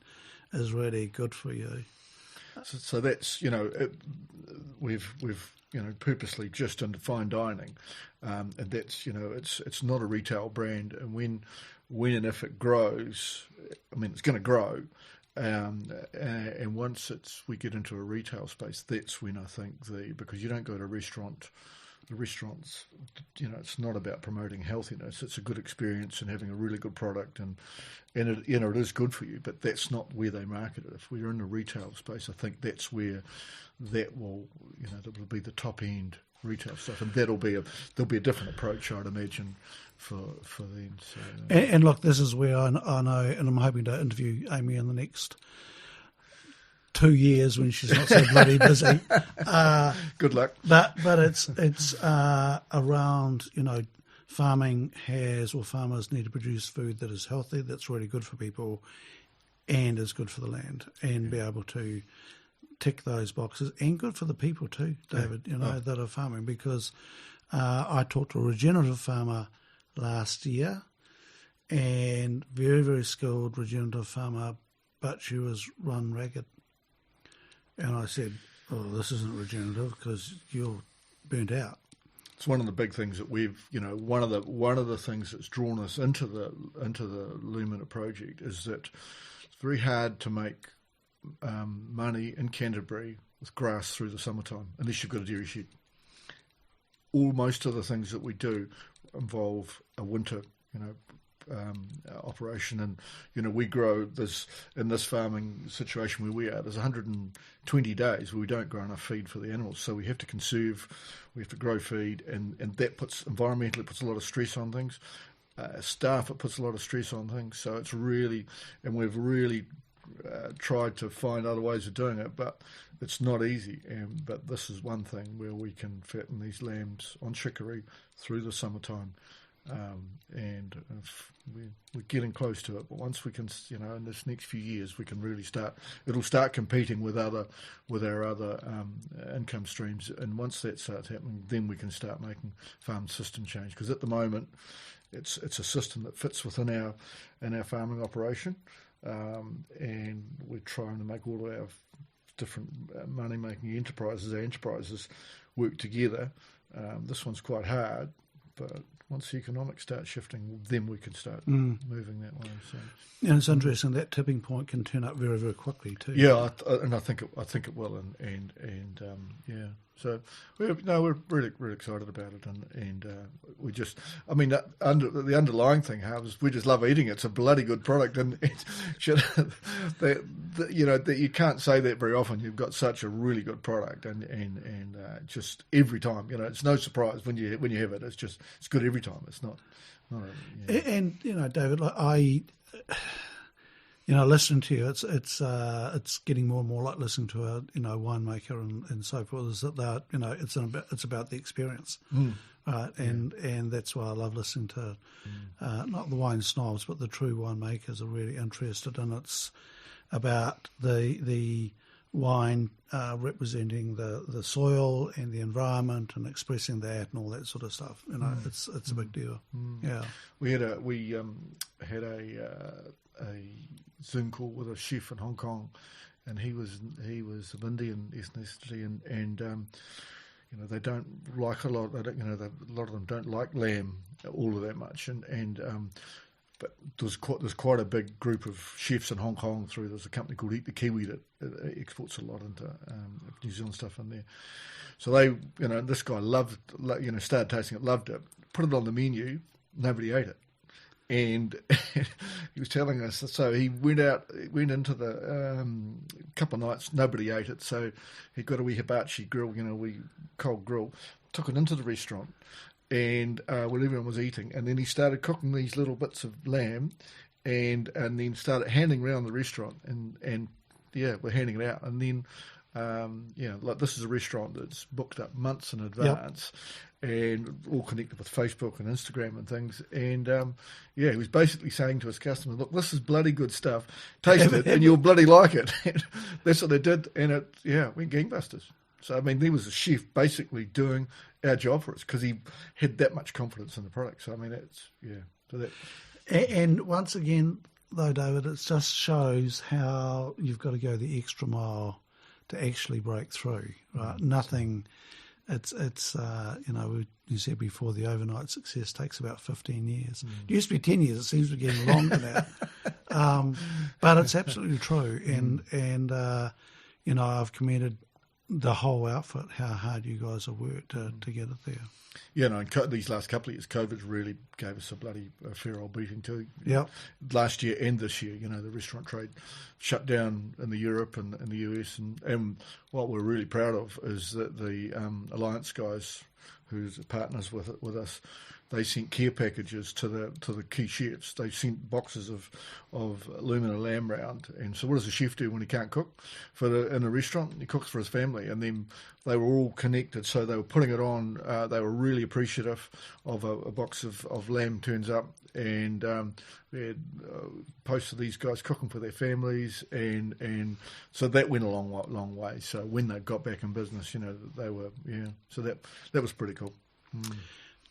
is really good for you. So that's, we've purposely just into fine dining, and that's, it's not a retail brand, and when and if it grows, I mean, it's going to grow, and once we get into a retail space, that's when I think because you don't go to a restaurant. The restaurants, it's not about promoting healthiness. It's a good experience and having a really good product, and it, it is good for you. But that's not where they market it. If we're in the retail space, I think that's where that will be the top end retail stuff, and there'll be a different approach, I'd imagine, for them. So, and look, this is where I know, and I'm hoping to interview Amy in the next 2 years when she's not so bloody busy. Good luck. But it's around, farming farmers need to produce food that is healthy, that's really good for people, and is good for the land, and be able to tick those boxes, and good for the people too, David, that are farming. Because I talked to a regenerative farmer last year, and very, very skilled regenerative farmer, but she was run ragged. And I said, "Oh, this isn't regenerative because you're burnt out." It's one of the big things that we've, one of the things that's drawn us into the Lumina project is that it's very hard to make money in Canterbury with grass through the summertime unless you've got a dairy shed. Most of the things that we do involve a winter, operation, and we grow this in this farming situation where we are. There's 120 days where we don't grow enough feed for the animals, so we have to conserve, we have to grow feed, and that environmentally puts a lot of stress on things. Staff, it puts a lot of stress on things. So it's really, and we've really tried to find other ways of doing it, but it's not easy. But this is one thing where we can fatten these lambs on chicory through the summertime. And we're getting close to it. But once we can, in this next few years, we can really it'll start competing with our other income streams. And once that starts happening, then we can start making farm system change. Because at the moment, it's a system that fits within our farming operation, and we're trying to make all of our different money-making enterprises work together. This one's quite hard, but once the economics start shifting, then we can start moving that way. So, and it's interesting that tipping point can turn up very, very quickly too. Yeah, and I think it will, and yeah. So we're really, really excited about it, and we just, I mean, the underlying thing, is we just love eating it. It's a bloody good product, and that you can't say that very often. You've got such a really good product, and just every time, it's no surprise when you have it. It's good every time. It's not And David, like listening to you, it's getting more and more like listening to a winemaker and so forth. Is that it's about the experience, right? And that's why I love listening to not the wine snobs, but the true winemakers are really interested, and it's about the wine representing the soil and the environment and expressing that and all that sort of stuff. It's a big deal. Yeah, we had a Zoom call with a chef in Hong Kong, and he was of Indian ethnicity, and they don't like a lot. A lot of them don't like lamb all of that much, but there's quite a big group of chefs in Hong Kong. There's a company called Eat the Kiwi that exports a lot into New Zealand stuff in there. So they, this guy started tasting it, loved it, put it on the menu, nobody ate it. And he was telling us, so he went into the couple of nights, nobody ate it, so he got a wee hibachi grill, wee cold grill, took it into the restaurant, and when everyone was eating, and then he started cooking these little bits of lamb, and then started handing around the restaurant, and we're handing it out, and then like this is a restaurant that's booked up months in advance. Yep. And all connected with Facebook and Instagram and things. And, he was basically saying to his customers, look, this is bloody good stuff. Taste it and you'll bloody like it. And that's what they did. And it went gangbusters. So, I mean, there was a chef basically doing our job for us because he had that much confidence in the product. So, I mean, it's, yeah. So that, And once again, though, David, it just shows how you've got to go the extra mile to actually break through, right? Nothing, it's you said before, the overnight success takes about 15 years. It used to be 10 years, it seems to be getting longer now. But it's absolutely true. And I've commended the whole outfit, how hard you guys have worked to get it there. Yeah, no, and these last couple of years, COVID really gave us a fair old beating too. Yeah. Last year and this year, the restaurant trade shut down in the Europe and in the US, and what we're really proud of is that the Alliance guys, who's partners with us, they sent care packages to the key chefs. They sent boxes of alumina lamb round. And so what does a chef do when he can't cook in a restaurant? He cooks for his family. And then they were all connected, so they were putting it on. They were really appreciative of a box of lamb turns up, and we had posts of these guys cooking for their families, and so that went a long way. So when they got back in business, they were, so that was pretty cool.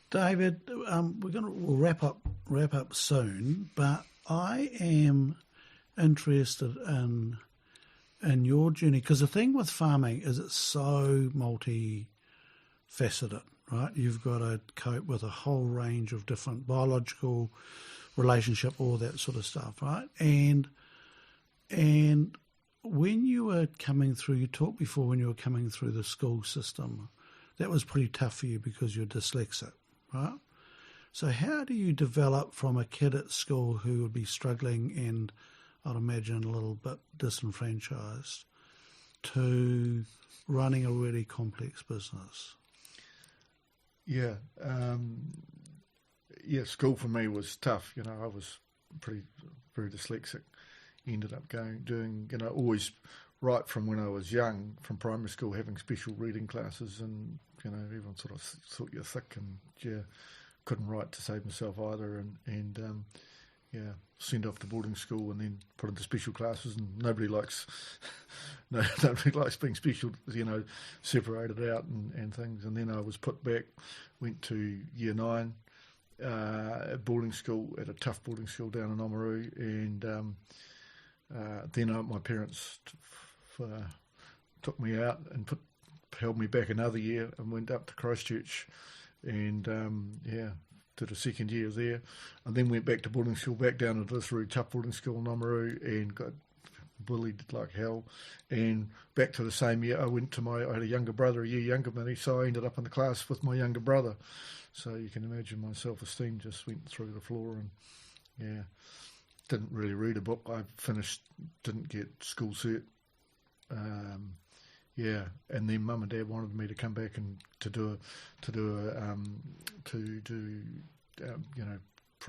David, we'll wrap up soon, but I am interested in your journey, because the thing with farming is it's so multifaceted, right? You've got to cope with a whole range of different biological relationship, all that sort of stuff, right? And when you were coming through, you talked before when you were coming through the school system, that was pretty tough for you because you're dyslexic, right? So how do you develop from a kid at school who would be struggling and I'd imagine a little bit disenfranchised to running a really complex business? Yeah. School for me was tough. I was very dyslexic. Ended up doing, always right from when I was young, from primary school, having special reading classes, and, everyone sort of thought you're thick, and, couldn't write to save myself either, and sent off to boarding school and then put into special classes, and nobody likes being special, separated out and things. And then I was put back, went to year 9 at boarding school, at a tough boarding school down in Oamaru, and then my parents took me out and held me back another year, and went up to Christchurch, and did a second year there, and then went back to boarding school, back down into this really tough boarding school in Oamaru, and got bullied like hell. And back to the same year, I had a younger brother, a year younger than me, so I ended up in the class with my younger brother. So you can imagine my self-esteem just went through the floor, and didn't really read a book. I didn't get school cert. And then Mum and Dad wanted me to come back and to do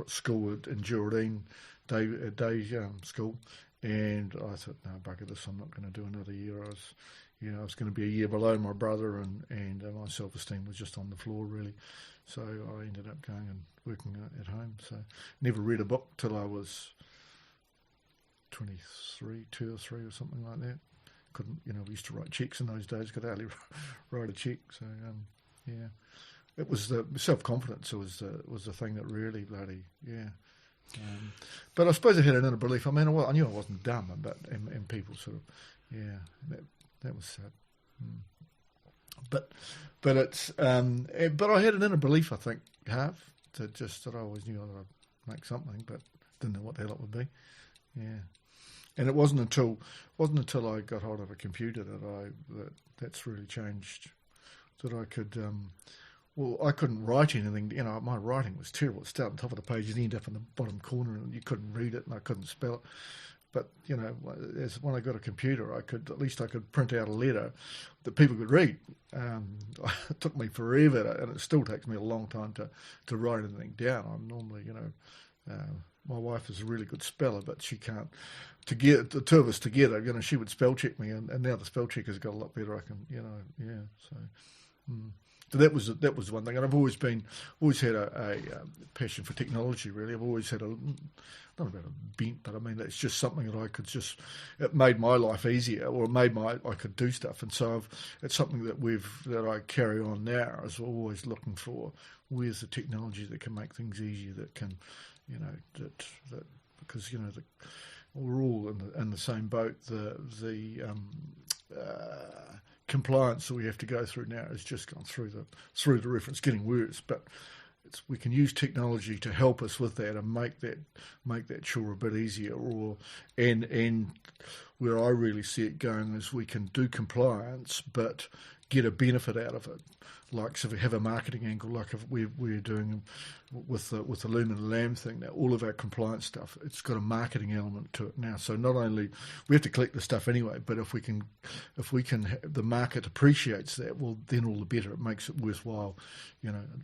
school in Geraldine, day school, and I thought, no, bugger this, I'm not going to do another year. I was going to be a year below my brother, and my self-esteem was just on the floor, really. So I ended up going and working at home. So never read a book till I was 23, 2 or 3 or something like that. Couldn't, we used to write cheques in those days, could hardly write a cheque. So, it was the self-confidence was the thing that really bloody, but I suppose I had an inner belief. I mean, I knew I wasn't dumb, and people sort of, that was sad. But it's, but I had an inner belief, I think, that I always knew I'd make something, but didn't know what the hell it would be. Yeah. And it wasn't until I got hold of a computer that's really changed. That I could, I couldn't write anything. My writing was terrible. It started on top of the page and ended up in the bottom corner, and you couldn't read it, and I couldn't spell it. But when I got a computer, I could print out a letter that people could read. It took me forever, and it still takes me a long time to write anything down. I'm normally, my wife is a really good speller, but she can't. To get the two of us together, she would spell check me, and now the spell check has got a lot better. I can, So, that was one thing. And I've always had a passion for technology. Really, I've always had not about a bent, but I mean it's just something that I could it made my life easier, or I could do stuff, and so it's something that I carry on now. Is always looking for where's the technology that can make things easier, that can, that because we're all in the same boat. The compliance that we have to go through now has just gone through the roof. It's getting worse, but we can use technology to help us with that and make that chore a bit easier. And where I really see it going is we can do compliance, but get a benefit out of it. Like, so if we have a marketing angle, like if we're doing with the Loom and Lamb thing now, all of our compliance stuff, it's got a marketing element to it now. So not only we have to collect the stuff anyway, but if we can, the market appreciates that, well, then all the better. It makes it worthwhile,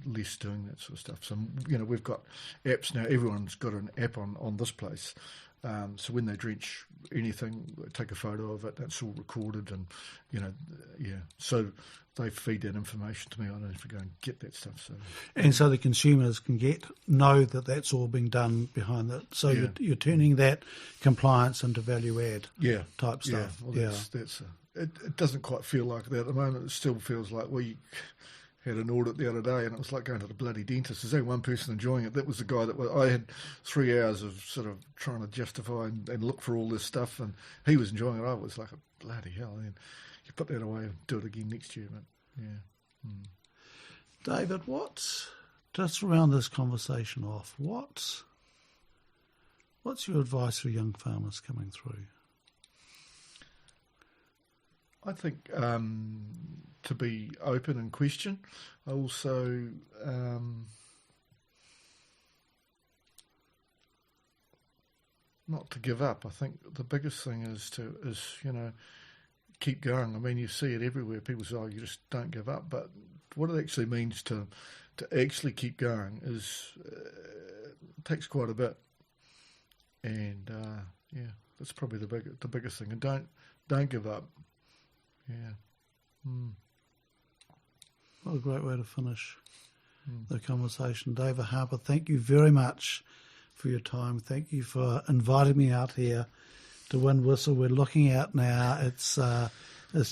less doing that sort of stuff. So we've got apps now. Everyone's got an app on this place. So when they drench anything, they take a photo of it. That's all recorded, and so they feed that information to me. I don't have to go and get that stuff. So the consumers can know that that's all being done behind that. So you're turning that compliance into value add type stuff. Yeah, well, it doesn't quite feel like that at the moment. It still feels like we had an audit the other day, and it was like going to the bloody dentist. There's only one person enjoying it. That was the guy I had 3 hours of sort of trying to justify and look for all this stuff, and he was enjoying it. I was like, bloody hell. And you put that away and do it again next year. But David, just to round this conversation off, what's your advice for young farmers coming through? I think to be open and question. I also not to give up. I think the biggest thing is keep going. I mean, you see it everywhere. People say, "Oh, you just don't give up," but what it actually means to actually keep going is it takes quite a bit. And that's probably the biggest thing. And don't give up. Yeah. What a great way to finish the conversation. David Harper, thank you very much for your time. Thank you for inviting me out here to Windwhistle. We're looking out now. It's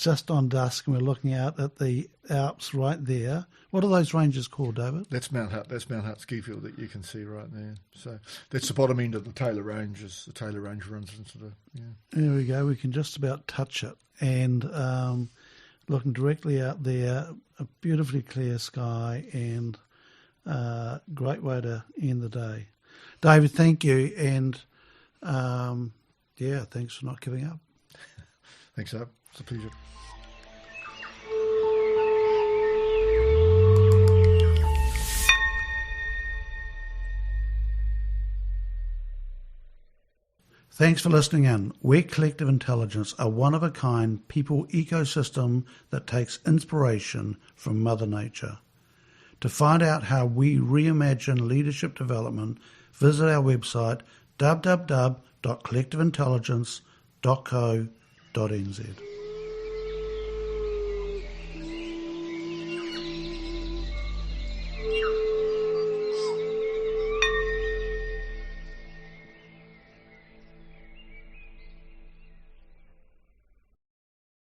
just on dusk, and we're looking out at the Alps right there. What are those ranges called, David? That's Mount Hutt. That's Mount Hutt ski field that you can see right there. So that's the bottom end of the Taylor Range. The Taylor Range runs into There we go. We can just about touch it. And looking directly out there, a beautifully clear sky, and great way to end the day. David, thank you. And thanks for not giving up. Thanks, Ab. It's a pleasure. Thanks for listening in. We're Collective Intelligence, a one-of-a-kind people ecosystem that takes inspiration from Mother Nature. To find out how we reimagine leadership development, visit our website www.collectiveintelligence.co.nz.